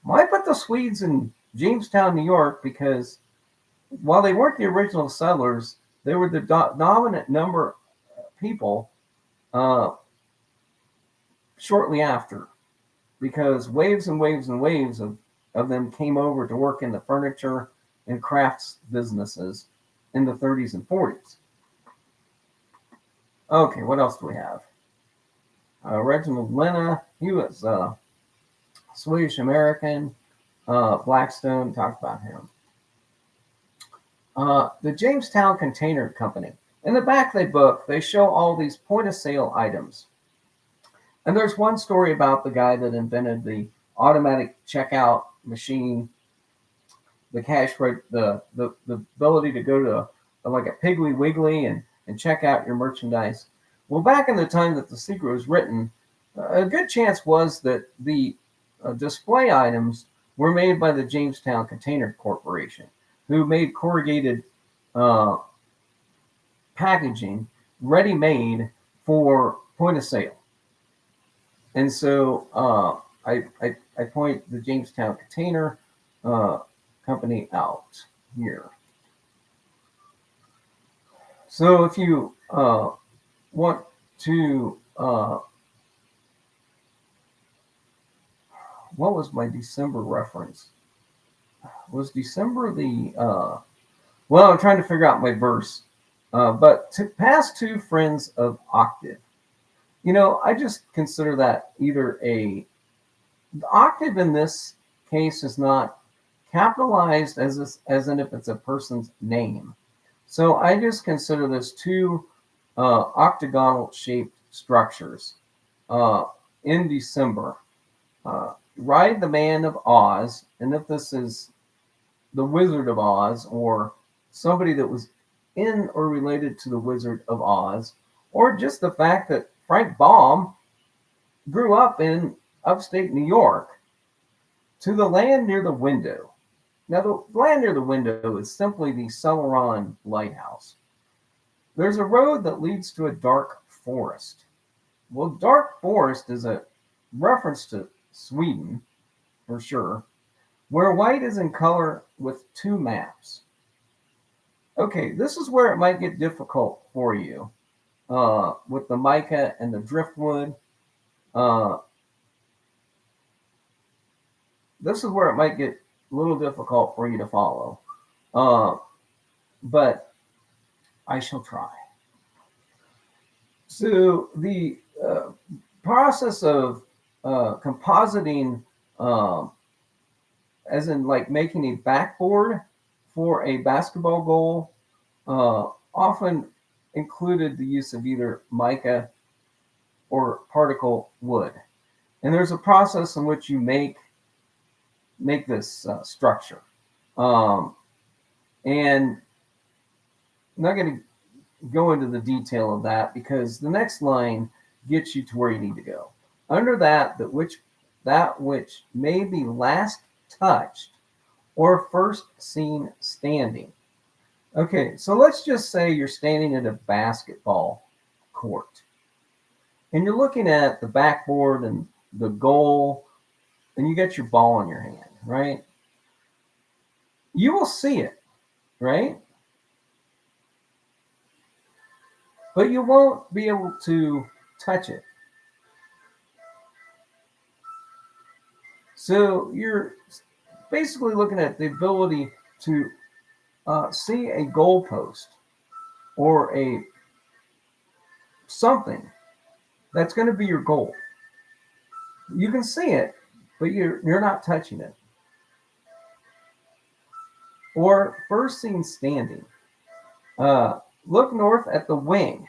S1: Well, I put the Swedes in Jamestown, New York, because while they weren't the original settlers, they were the dominant number of people shortly after, because waves and waves and waves of them came over to work in the furniture and crafts businesses in the 30s and 40s. Okay, what else do we have? Reginald Lena, he was Swedish American. Blackstone, talked about him. The Jamestown Container Company. In the back of the book, they show all these point of sale items. And there's one story about the guy that invented the automatic checkout machine, the cash rate, the ability to go to like a Piggly Wiggly and check out your merchandise. Well, back in the time that The Secret was written, a good chance was that the display items were made by the Jamestown Container Corporation, who made corrugated packaging ready-made for point of sale. And so I point the Jamestown Container Company out here. So if you want to, what was my December reference? Was December the, well, I'm trying to figure out my verse. But to pass two friends of octave. You know, I just consider that either the octave in this case is not capitalized as in if it's a person's name. So I just consider this two octagonal shaped structures in December. Ride the Man of Oz, and if this is the Wizard of Oz or somebody that was in or related to the Wizard of Oz, or just the fact that Frank Baum grew up in upstate New York, to the land near the window. Now, the land near the window is simply the Celeron Lighthouse. There's a road that leads to a dark forest. Well, dark forest is a reference to Sweden, for sure, where white is in color with two maps. Okay, this is where it might get difficult for you with the mica and the driftwood. This is where it might get a little difficult for you to follow. But I shall try. So the process of compositing, as in like making a backboard for a basketball goal, often included the use of either mica or particle wood. And there's a process in which you make this structure. And I'm not going to go into the detail of that because the next line gets you to where you need to go. Under that which may be last touched or first seen standing. Okay, so let's just say you're standing at a basketball court and you're looking at the backboard and the goal, and you get your ball in your hand, right? You will see it, right? But you won't be able to touch it. So you're basically looking at the ability to see a goalpost or something That's going to be your goal. You can see it, but you're not touching it. Or first seen standing. Look north at the wing.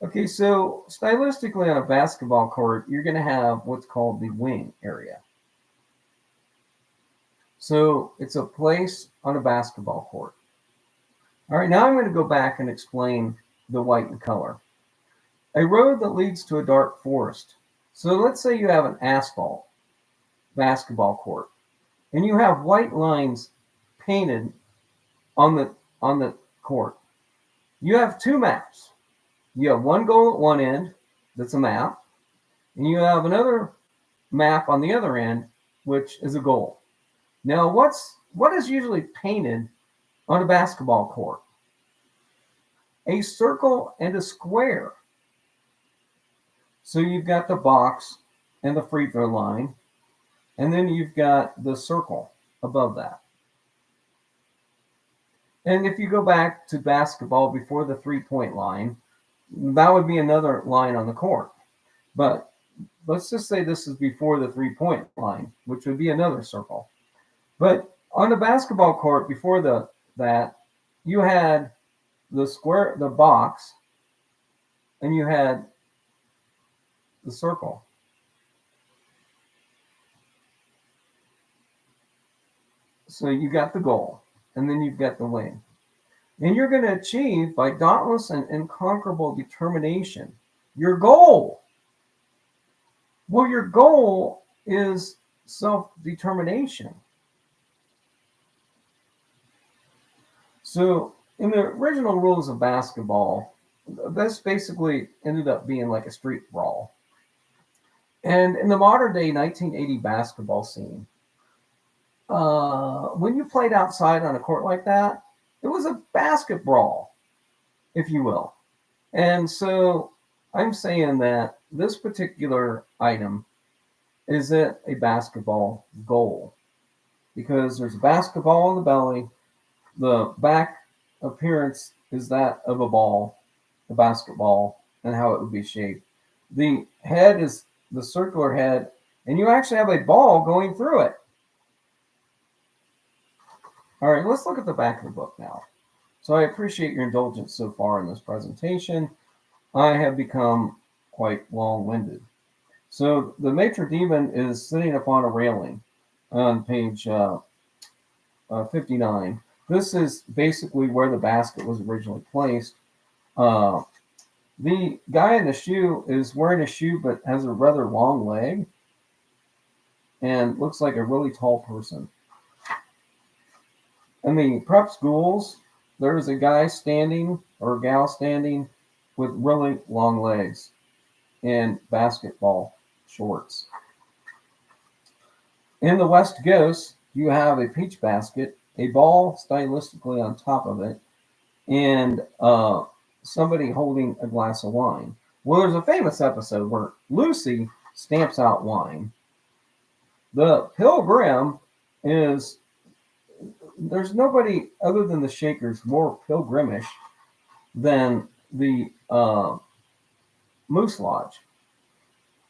S1: Okay, so stylistically on a basketball court, you're going to have what's called the wing area. So it's a place on a basketball court. All right, now I'm going to go back and explain the white in color. A road that leads to a dark forest. So let's say you have an asphalt basketball court, and you have white lines painted on the court. You have two maps. You have one goal at one end, that's a map, and you have another map on the other end, which is a goal. Now, what is usually painted on a basketball court? A circle and a square. So you've got the box and the free throw line, and then you've got the circle above that. And if you go back to basketball before the three-point line, that would be another line on the court. But let's just say this is before the three-point line, which would be another circle. But on the basketball court before that, you had the square, the box, and you had the circle. So you got the goal, and then you've got the wing. And you're going to achieve, by dauntless and unconquerable determination, your goal. Well, your goal is self-determination. So in the original rules of basketball, this basically ended up being like a street brawl. And in the modern day 1980 basketball scene, when you played outside on a court like that, it was a basket brawl, if you will. And so I'm saying that this particular item isn't a basketball goal, because there's a basketball on the belly. The back appearance is that of a ball, a basketball, and how it would be shaped. The head is the circular head, and you actually have a ball going through it. All right, let's look at the back of the book now. So I appreciate your indulgence so far in this presentation. I have become quite long-winded. So the maitre demon is sitting upon a railing on page 59. This is basically where the basket was originally placed. The guy in the shoe is wearing a shoe but has a rather long leg and looks like a really tall person. In the prep schools, there's a guy standing or a gal standing with really long legs and basketball shorts. In the West Ghost, you have a peach basket, a ball stylistically on top of it, and somebody holding a glass of wine. Well, there's a famous episode where Lucy stamps out wine. The pilgrim is, there's nobody other than the Shakers more pilgrimish than the Moose Lodge.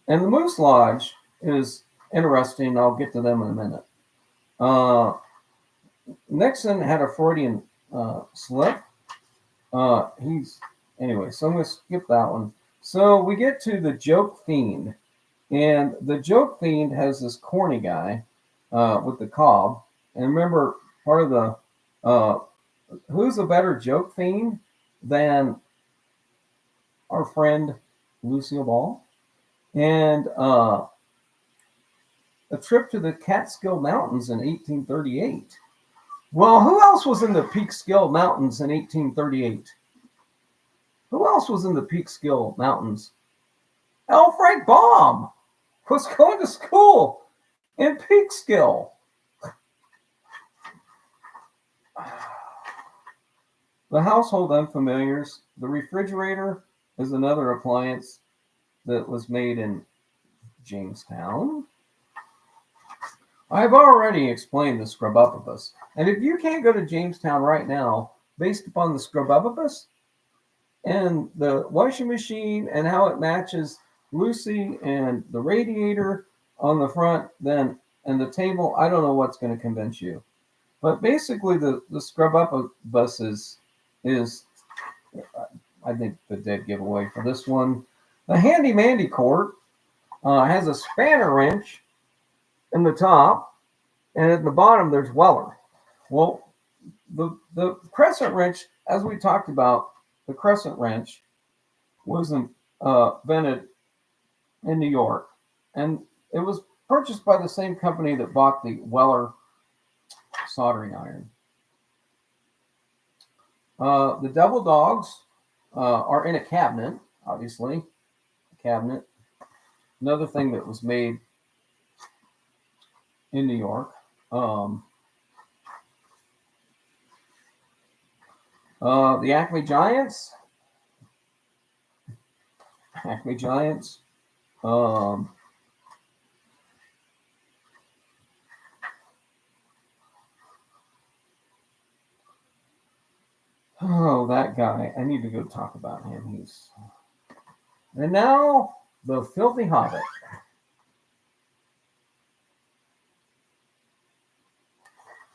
S1: And the Moose Lodge is interesting. I'll get to them in a minute. Nixon had a Freudian slip. Anyway, so I'm going to skip that one. So we get to the joke fiend. And the joke fiend has this corny guy with the cob. And remember, part of the, who's a better joke fiend than our friend Lucille Ball? And a trip to the Catskill Mountains in 1838. Well, who else was in the Peekskill Mountains in 1838? Who else was in the Peekskill Mountains? L. Frank Baum was going to school in Peekskill. The household unfamiliars. The refrigerator is another appliance that was made in Jamestown. I've already explained the Scrubopopus. And if you can't go to Jamestown right now, based upon the Scrubopopus and the washing machine and how it matches Lucy and the radiator on the front, then and the table, I don't know what's going to convince you. But basically, the scrub up bus is I think the dead giveaway for this one. The handy mandy court has a spanner wrench in the top, and at the bottom there's Weller. Well, the Crescent wrench, as we talked about, the Crescent wrench was invented in New York, and it was purchased by the same company that bought the Weller soldering iron. The devil dogs are in a cabinet, obviously. A cabinet. Another thing that was made in New York. The Acme Giants. Acme Giants. Oh, that guy. I need to go talk about him. And now, the Filthy Hobbit.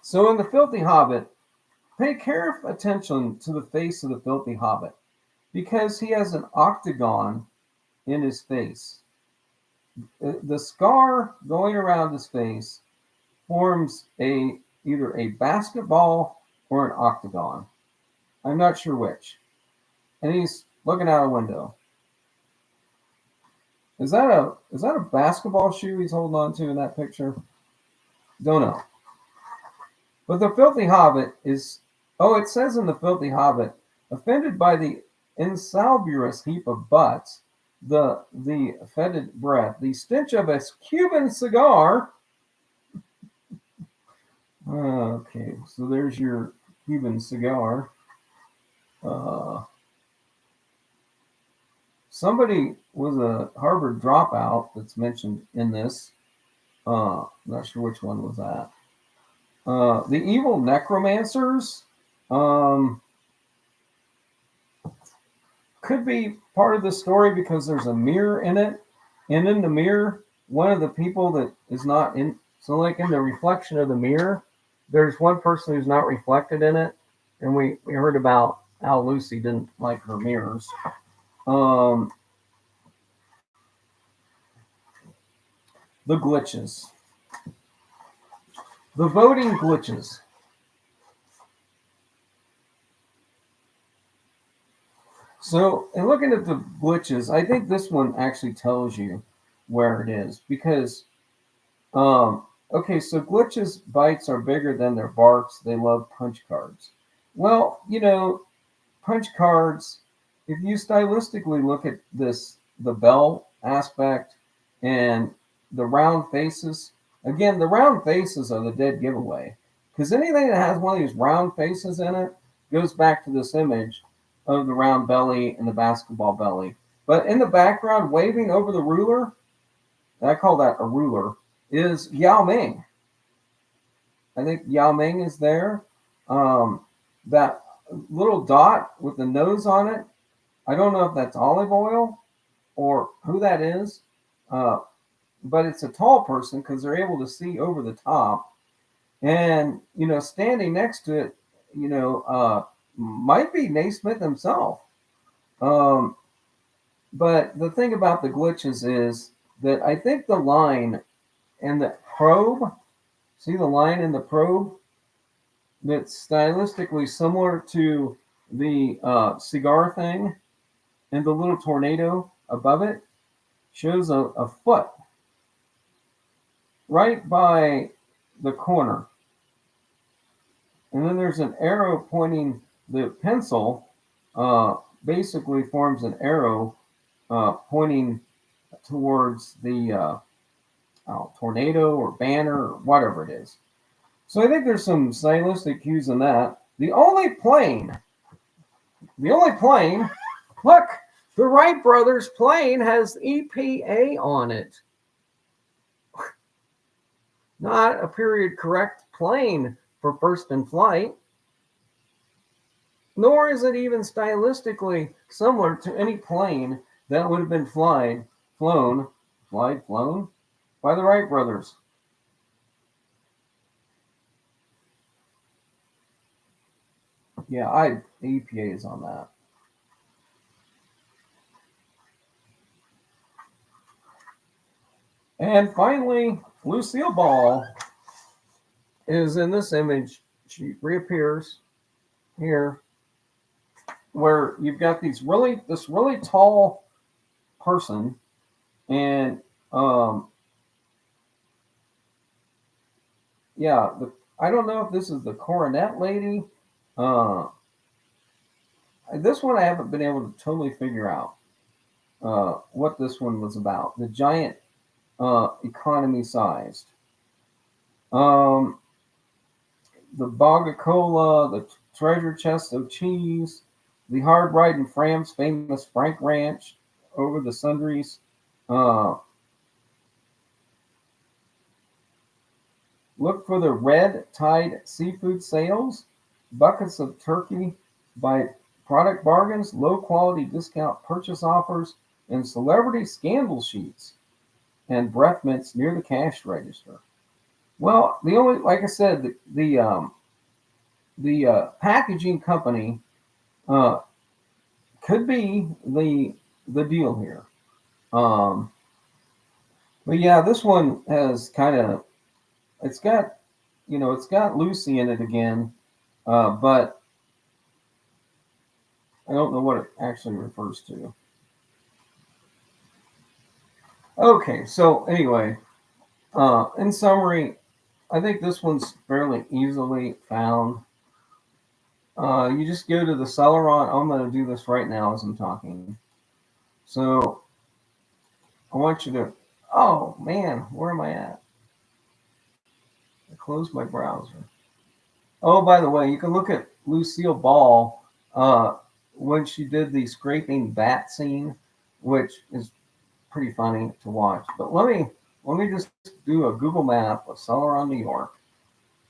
S1: So in the Filthy Hobbit, pay careful attention to the face of the Filthy Hobbit, because he has an octagon in his face. The scar going around his face forms either a basketball or an octagon. I'm not sure which. And he's looking out a window. Is that a basketball shoe he's holding on to in that picture? Don't know. But the Filthy Hobbit is, it says in the Filthy Hobbit, offended by the insalubrious heap of butts, the fetid breath, the stench of a Cuban cigar. Okay, so there's your Cuban cigar. Somebody was a Harvard dropout that's mentioned in this. Not sure which one was that. The evil necromancers could be part of the story because there's a mirror in it. And in the mirror, one of the people that is not in, so like in the reflection of the mirror, there's one person who's not reflected in it. And we heard about how Lucy didn't like her mirrors. The glitches. The voting glitches. So, in looking at the glitches, I think this one actually tells you where it is. Because, okay, so glitches' bites are bigger than their barks. They love punch cards. Well, punch cards, if you stylistically look at this, the bell aspect and the round faces, again, the round faces are the dead giveaway. Because anything that has one of these round faces in it goes back to this image of the round belly and the basketball belly. But in the background, waving over the ruler, I call that a ruler, is Yao Ming. I think Yao Ming is there. That little dot with the nose on it, I don't know if that's olive oil or who that is, but it's a tall person because they're able to see over the top. And, standing next to it, might be Naismith himself. But the thing about the glitches is that I think the line and the probe, see the line in the probe? That's stylistically similar to the cigar thing, and the little tornado above it shows a foot right by the corner. And then there's an arrow pointing, the pencil basically forms an arrow pointing towards the tornado or banner or whatever it is. So I think there's some stylistic cues in that. The only plane, look, the Wright brothers plane has EPA on it. Not a period correct plane for first in flight. Nor is it even stylistically similar to any plane that would have been flying flown by the Wright brothers. Yeah, EPA is on that. And finally, Lucille Ball is in this image. She reappears here, where you've got this really tall person, and yeah, I don't know if this is the coronet lady. This one I haven't been able to totally figure out what this one was about. The giant economy sized. The Bogacola, the treasure chest of cheese, the hard riding Fram's famous Frank Ranch over the sundries. Look for the red tide seafood sales, buckets of turkey by product bargains, low quality discount purchase offers, and celebrity scandal sheets and breath mints near the cash register. Well, the only, like I said, the packaging company could be the deal here. But yeah, this one has kind of, it's got Lucy in it again, but I don't know what it actually refers to. Okay, so anyway, in summary, I think this one's fairly easily found. You just go to the Celeron. I'm going to do this right now as I'm talking. So I want you to, oh man, where am I at? I closed my browser. Oh, by the way, you can look at Lucille Ball when she did the scraping bat scene, which is pretty funny to watch. But let me just do a Google map of Celeron, New York.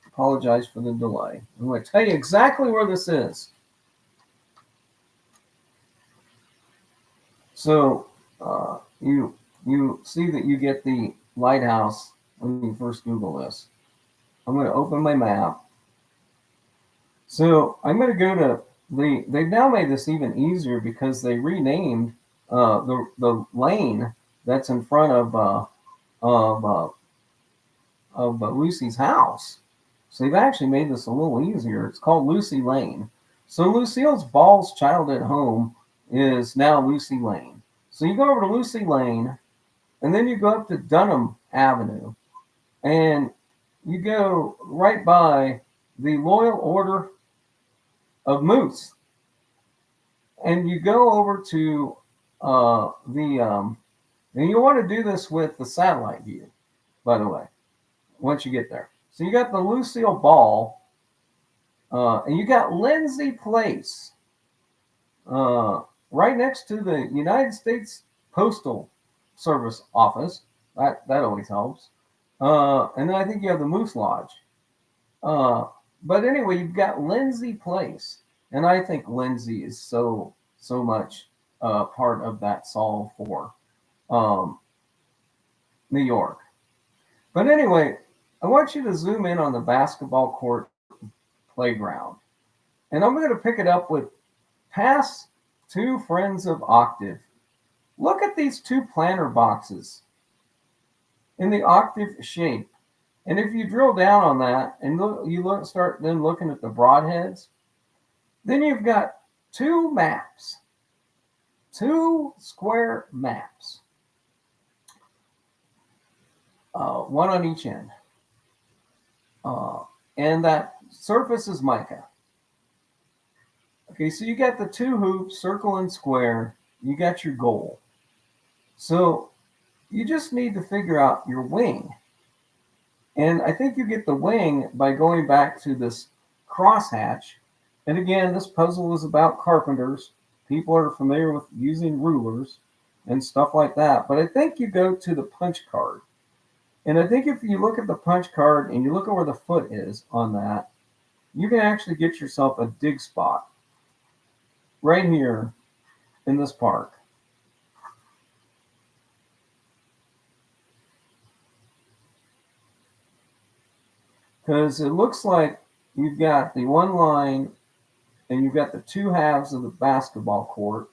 S1: Apologize for the delay. I'm going to tell you exactly where this is. So you see that you get the lighthouse when you first Google this. I'm going to open my map. So I'm going to go to they've now made this even easier because they renamed the lane that's in front of Lucy's house. So they've actually made this a little easier. It's called Lucy Lane. So Lucille's Ball's childhood home is now Lucy Lane. So you go over to Lucy Lane, and then you go up to Dunham Avenue, and you go right by the Loyal Order of Moose, and you go over to and you want to do this with the satellite view, by the way, once you get there. So you got the Lucille Ball, and you got Lindsay Place, right next to the United States Postal Service office. That always helps. And then I think you have the Moose Lodge. But anyway, you've got Lindsay Place, and I think Lindsay is so much part of that solve for New York. But anyway, I want you to zoom in on the basketball court playground, and I'm going to pick it up with Pass to Friends of Octave. Look at these two planter boxes in the octave shape. And if you drill down on that and start then looking at the broadheads, then you've got two maps, two square maps, one on each end. And that surface is mica. Okay, so you got the two hoops, circle and square. You got your goal. So you just need to figure out your wing. And I think you get the wing by going back to this crosshatch. And again, this puzzle is about carpenters. People are familiar with using rulers and stuff like that. But I think you go to the punch card. And I think if you look at the punch card and you look at where the foot is on that, you can actually get yourself a dig spot right here in this park. because it looks like you've got the one line and you've got the two halves of the basketball court,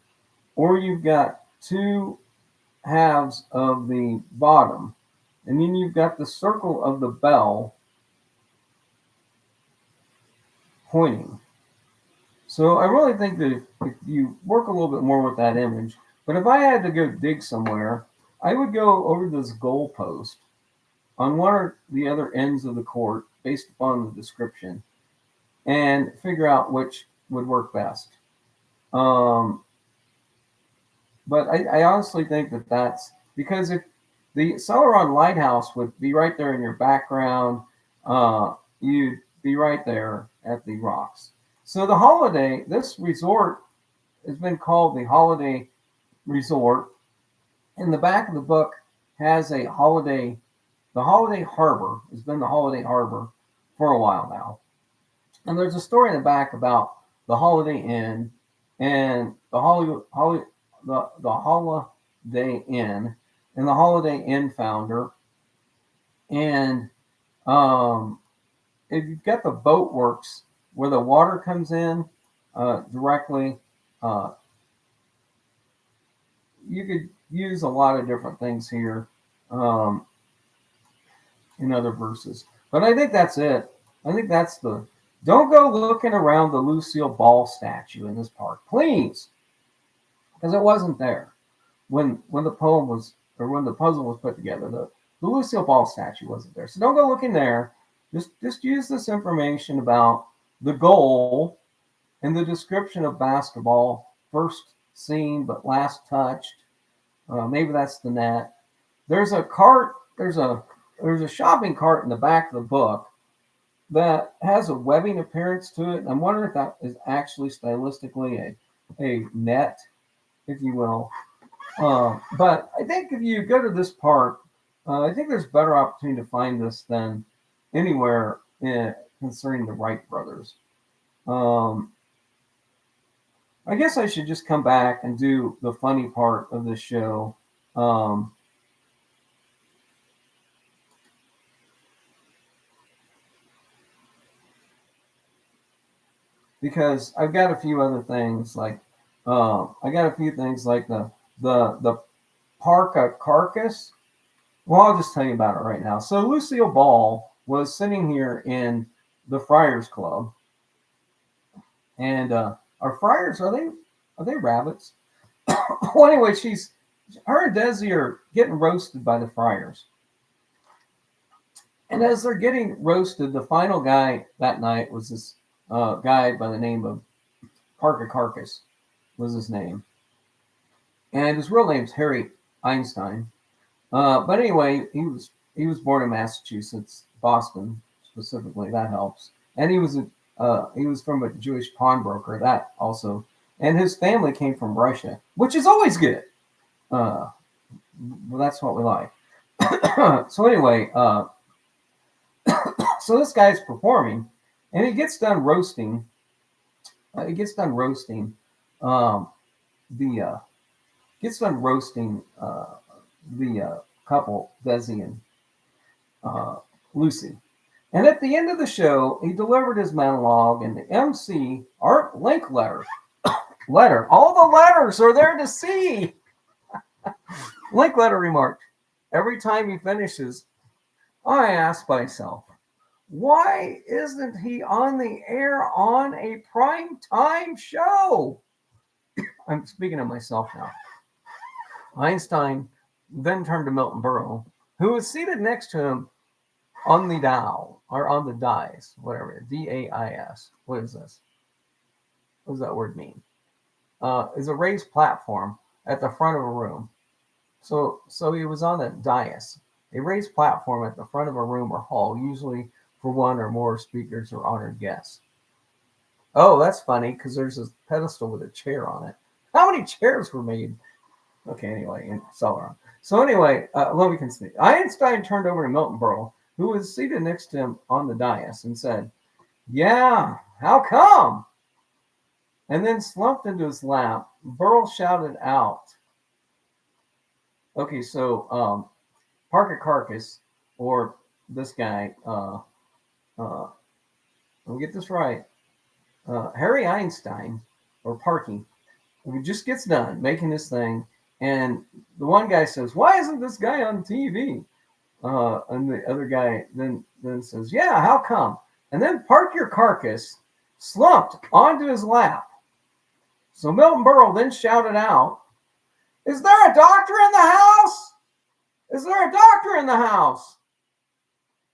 S1: or you've got two halves of the bottom, and then you've got the circle of the bell pointing. So I really think that if you work a little bit more with that image, but if I had to go dig somewhere, I would go over this goalpost on one or the other ends of the court based upon the description and figure out which would work best. Um, but I honestly think that that's because if the Celeron Lighthouse would be right there in your background, you'd be right there at the rocks. So the holiday, this resort has been called the Holiday Resort. In the back of the book has a holiday, the Holiday Harbor has been the Holiday Harbor for a while now. And there's a story in the back about the Holiday Inn and the Holiday Inn and the Holiday Inn founder. And if you've got the boat works where the water comes in directly, you could use a lot of different things here in other verses. But I think that's it. I think that's the. Don't go looking around the Lucille Ball statue in this park, please, because it wasn't there when the poem was or when the puzzle was put together. The Lucille Ball statue wasn't there, so don't go looking there. Just use this information about the goal and the description of basketball, first seen but last touched. Maybe that's the net. There's a cart. There's a shopping cart in the back of the book that has a webbing appearance to it. I'm wondering if that is actually stylistically a net, if you will. But I think if you go to this park, I think there's better opportunity to find this than anywhere concerning the Wright brothers. I guess I should just come back and do the funny part of this show. Because I've got a few other things like the parka carcass. Well, I'll just tell you about it right now. So Lucille Ball was sitting here in the Friars Club, and our friars are they rabbits? Well, anyway, her and Desi are getting roasted by the friars, and as they're getting roasted, the final guy that night was this guy by the name of Parker Carcass was his name, and his real name's Harry Einstein. But anyway, he was born in Massachusetts, Boston specifically. That helps, and he was from a Jewish pawnbroker. That also, and his family came from Russia, which is always good. Well, that's what we like. So anyway, so this guy's performing, and he gets done roasting. He gets done roasting the couple, Desi and Lucy. And at the end of the show, he delivered his monologue, and the MC, Art Linkletter, all the letters are there to see. Linkletter remarked, every time he finishes, I ask myself, why isn't he on the air on a prime time show? I'm speaking of myself now. Einstein then turned to Milton Berle, who was seated next to him on the dial, or on the dice, whatever, D-A-I-S. What is this? What does that word mean? Is a raised platform at the front of a room. So he was on a dais, a raised platform at the front of a room or hall, usually for one or more speakers or honored guests. Oh, that's funny, because there's a pedestal with a chair on it. How many chairs were made? Okay, anyway, in Celeron. So anyway, let me continue. Einstein turned over to Milton Berle, who was seated next to him on the dais, and said, yeah, how come? And then slumped into his lap. Berle shouted out. Okay, so Parker Carcass, or this guy, let me get this right. Harry Einstein, or Parky, who just gets done making this thing, and the one guy says, "Why isn't this guy on TV?" And the other guy then says, "Yeah, how come?" And then Park Your Carcass slumped onto his lap. So Milton Berle then shouted out, "Is there a doctor in the house? Is there a doctor in the house?"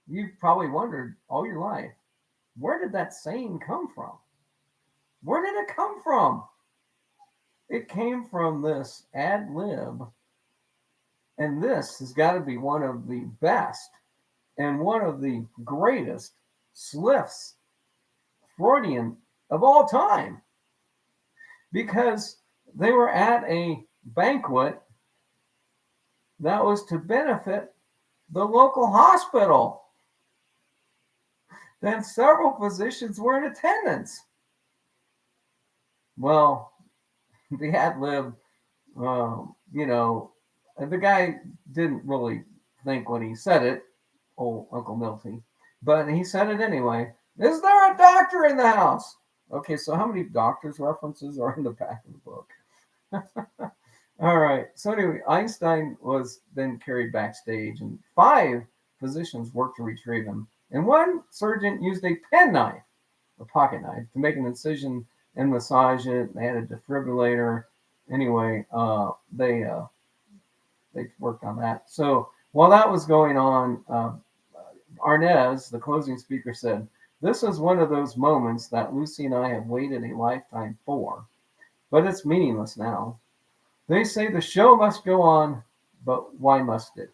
S1: You've probably wondered all your life, where did that saying come from? Where did it come from? It came from this ad lib, and this has got to be one of the best and one of the greatest slips, Freudian, of all time, because they were at a banquet that was to benefit the local hospital. Then several physicians were in attendance. Well, the ad lib, the guy didn't really think when he said it, old Uncle Milty, but he said it anyway. "Is there a doctor in the house?" Okay, so how many doctor's references are in the back of the book? All right. So anyway, Einstein was then carried backstage, and 5 physicians worked to retrieve him. And one surgeon used a penknife, a pocket knife, to make an incision and massage it. They had a defibrillator. Anyway, they worked on that. So while that was going on, Arnez, the closing speaker, said, "This is one of those moments that Lucy and I have waited a lifetime for, but it's meaningless now. They say the show must go on, but why must it?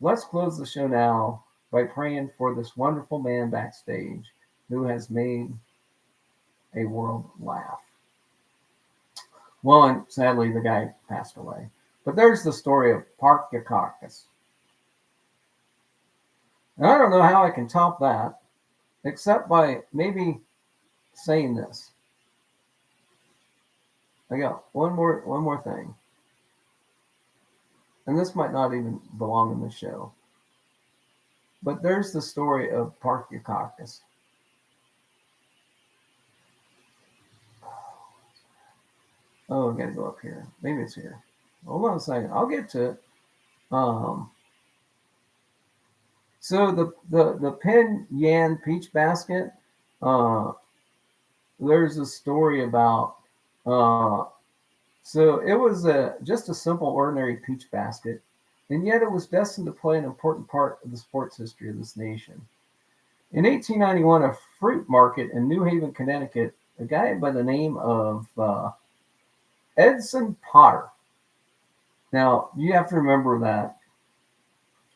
S1: Let's close the show now by praying for this wonderful man backstage who has made a world laugh." Well, and sadly, the guy passed away. But there's the story of Park Your Carcass. And I don't know how I can top that, except by maybe saying this. I got one more thing. And this might not even belong in the show. But there's the story of Park Your Carcass. Oh, I gotta go up here. Maybe it's here. Hold on a second. I'll get to it. So the Penn Yan peach basket, there's a story about, so it was just a simple, ordinary peach basket, and yet it was destined to play an important part of the sports history of this nation. In 1891, a fruit market in New Haven, Connecticut, a guy by the name of Edson Potter. Now, you have to remember that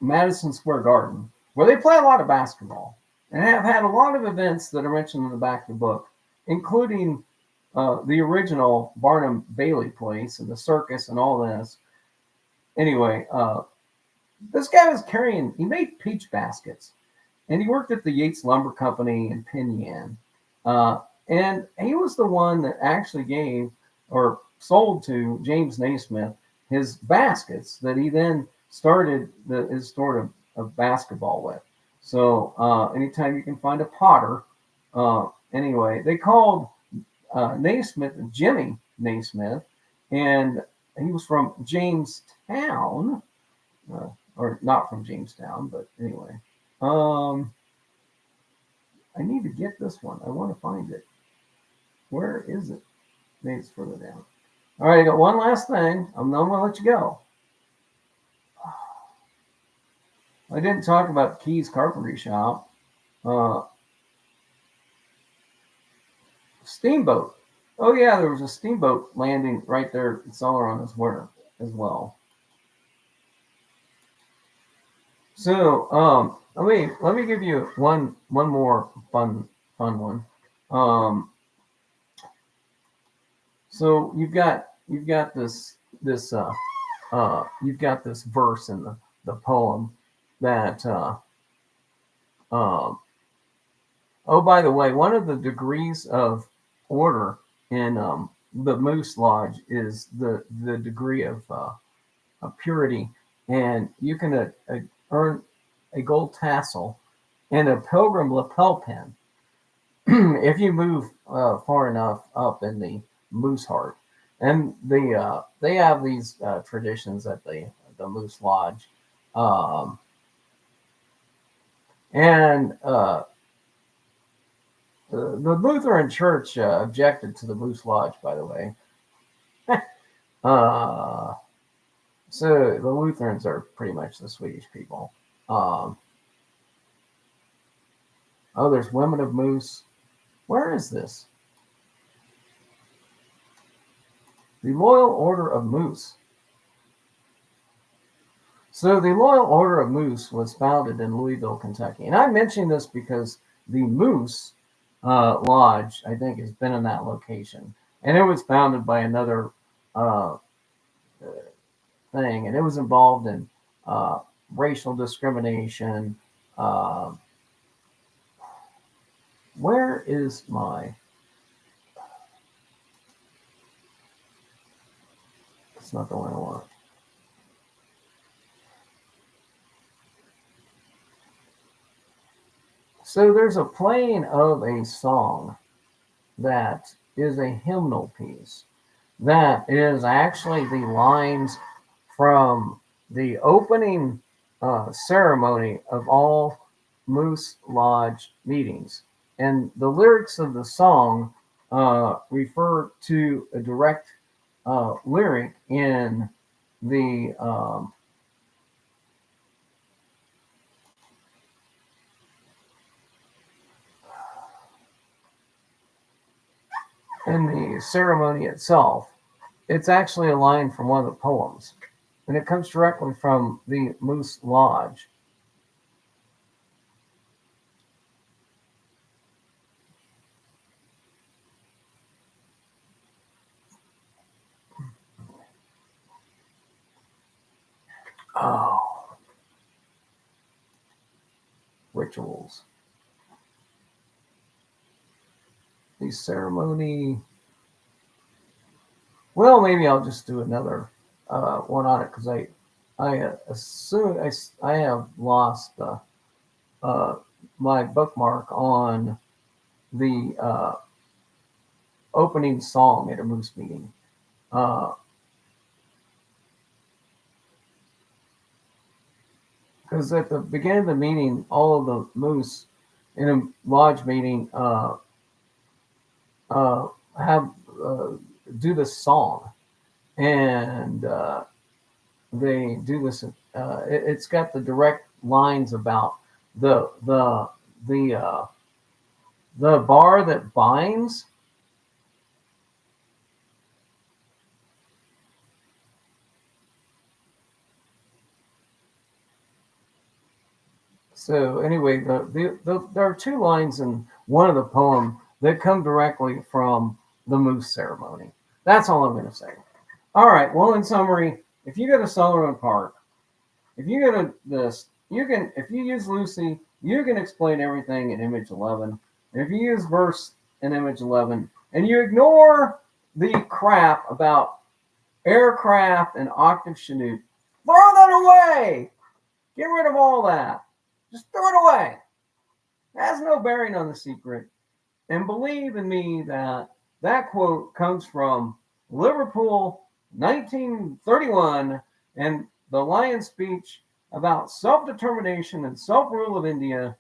S1: Madison Square Garden, where they play a lot of basketball and have had a lot of events that are mentioned in the back of the book, including the original Barnum Bailey place and the circus and all this. Anyway, this guy was he made peach baskets, and he worked at the Yates Lumber Company in Penn Yan. And he was the one that actually gave or sold to James Naismith his baskets that he then started his store of basketball with. So anytime you can find a Potter, anyway, they called Naismith Jimmy Naismith, and he was from Jamestown, or not from Jamestown, but anyway. I need to get this one. I want to find it. Where is it? Maybe it's further down. All right, I got one last thing. I'm going to let you go. I didn't talk about Key's Carpentry Shop. Steamboat. Oh yeah, there was a steamboat landing right there in Celeron as well. So let me give you one more fun one. So you've got this you've got this verse in the poem that oh, by the way, one of the degrees of order in the Moose Lodge is the degree of purity, and you can earn a gold tassel and a pilgrim lapel pin. If you move far enough up in the moose heart, and they have these traditions at the Moose Lodge, um, and the Lutheran Church objected to the Moose Lodge, by the way. uh, so the Lutherans are pretty much the Swedish people. Um, oh, there's Women of Moose. Where is this? The Loyal Order of Moose. So the Loyal Order of Moose was founded in Louisville, Kentucky. And I mention this because the Moose Lodge, I think, has been in that location. And it was founded by another uh, thing. And it was involved in racial discrimination. Uh, where is my... It's not the one I want. So there's a playing of a song that is a hymnal piece. That is actually the lines from the opening ceremony of all Moose Lodge meetings. And the lyrics of the song refer to a direct lyric in the ceremony itself. It's actually a line from one of the poems, and it comes directly from the Moose Lodge. Oh, rituals. The ceremony. Well, maybe I'll just do another one on it because I assume I have lost uh, my bookmark on the opening song at a moose meeting. Because at the beginning of the meeting, all of the moose in a lodge meeting have do this song, and they do this. It's got the direct lines about the the the bar that binds. So anyway, there are two lines in one of the poem that come directly from the moose ceremony. That's all I'm going to say. All right. Well, in summary, if you go to Sullivan Park, if you go to this, you can. If you use Lucy, you can explain everything in Image 11. And if you use Verse in Image 11, and you ignore the crap about aircraft and octave chanute, throw that away. Get rid of all that. Just throw it away. It has no bearing on the secret. And believe in me that that quote comes from Liverpool, 1931, and the Lion speech about self-determination and self-rule of India.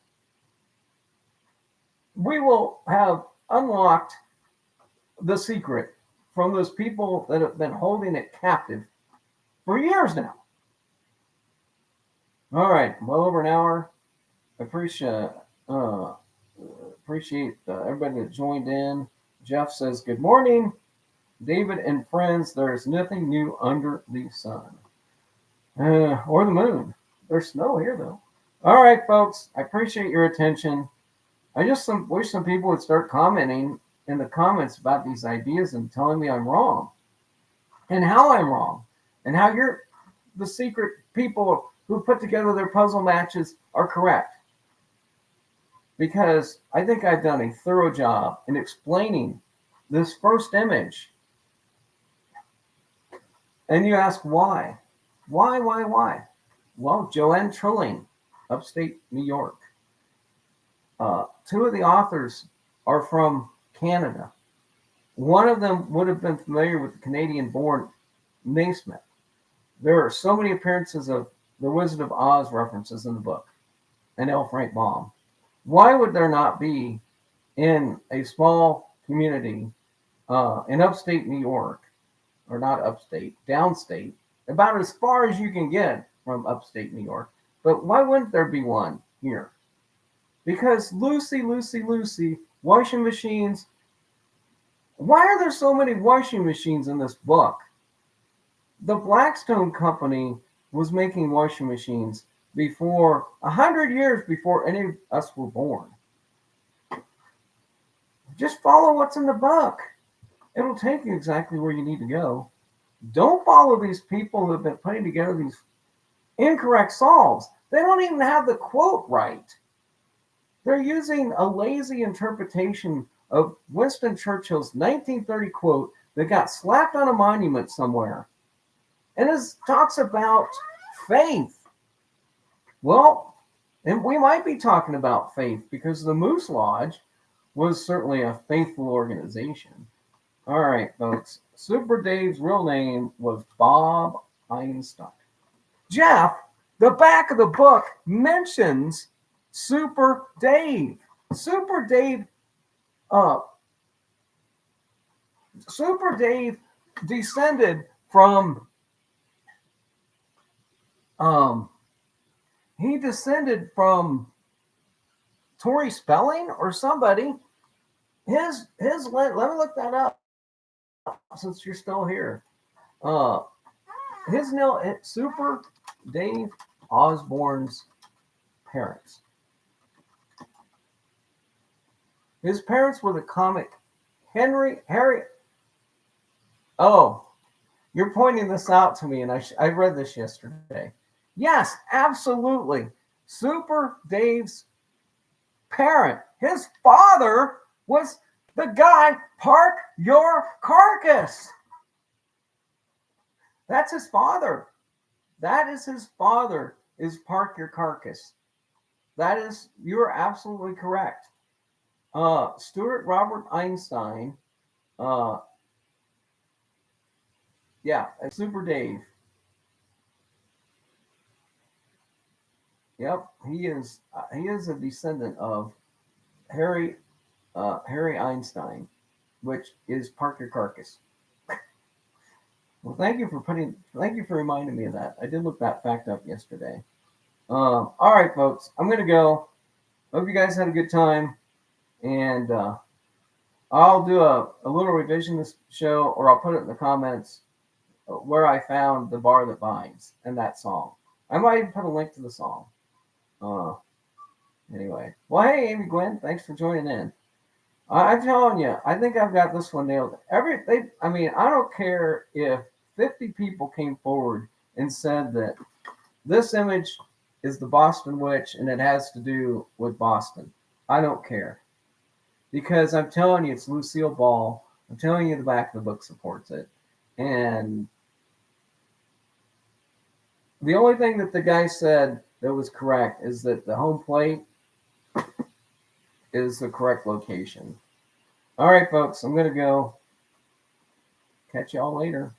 S1: We will have unlocked the secret from those people that have been holding it captive for years now. All right, well over an hour. I appreciate everybody that joined in. Jeff says, good morning, David and friends. There's nothing new under the sun. Or the moon. There's snow here, though. All right, folks. I appreciate your attention. I just wish some people would start commenting in the comments about these ideas and telling me I'm wrong. And how I'm wrong. And how the secret people who put together their puzzle matches are correct. Because I think I've done a thorough job in explaining this first image. And you ask why? Why? Well, Joanne Trilling, upstate New York. Two of the authors are from Canada. One of them would have been familiar with the Canadian-born Naismith. There are so many appearances of the Wizard of Oz references in the book, and L. Frank Baum. Why would there not be in a small community in upstate New York, or not upstate, downstate, about as far as you can get from upstate New York? But why wouldn't there be one here? Because Lucy, washing machines. Why are there so many washing machines in this book? The Blackstone company was making washing machines before 100 years before any of us were born. Just follow what's in the book. It'll take you exactly where you need to go. Don't follow these people who have been putting together these incorrect solves. They don't even have the quote right. They're using a lazy interpretation of Winston Churchill's 1930 quote that got slapped on a monument somewhere. And it talks about faith. Well, and we might be talking about faith because the Moose Lodge was certainly a faithful organization. All right, folks. Super Dave's real name was Bob Einstein. Jeff, the back of the book mentions Super Dave. Super Dave descended from he descended from Tori Spelling or somebody. His let me look that up since you're still here. Super Dave Osborne's parents. His parents were the comic Harry. Oh, you're pointing this out to me, and I read this yesterday. Yes, absolutely. Super Dave's parent, his father was the guy, Park Your Carcass. That's his father. That is his father, is Park Your Carcass. You are absolutely correct. Stuart Robert Einstein, and Super Dave. Yep, he is a descendant of Harry Einstein, which is Park Your Carcass. Well, thank you for reminding me of that. I did look that fact up yesterday. All right, folks, I'm gonna go. Hope you guys had a good time, and I'll do a little revision this show, or I'll put it in the comments where I found The Bar That Binds and that song. I might even put a link to the song. Anyway, well, hey, Amy Gwen, thanks for joining in. I'm telling you, I think I've got this one nailed. I don't care if 50 people came forward and said that this image is the Boston Witch and it has to do with Boston. I don't care. Because I'm telling you, it's Lucille Ball. I'm telling you, the back of the book supports it. And the only thing that the guy said that was correct is that the home plate is the correct location. All right, folks, I'm going to go. Catch y'all later.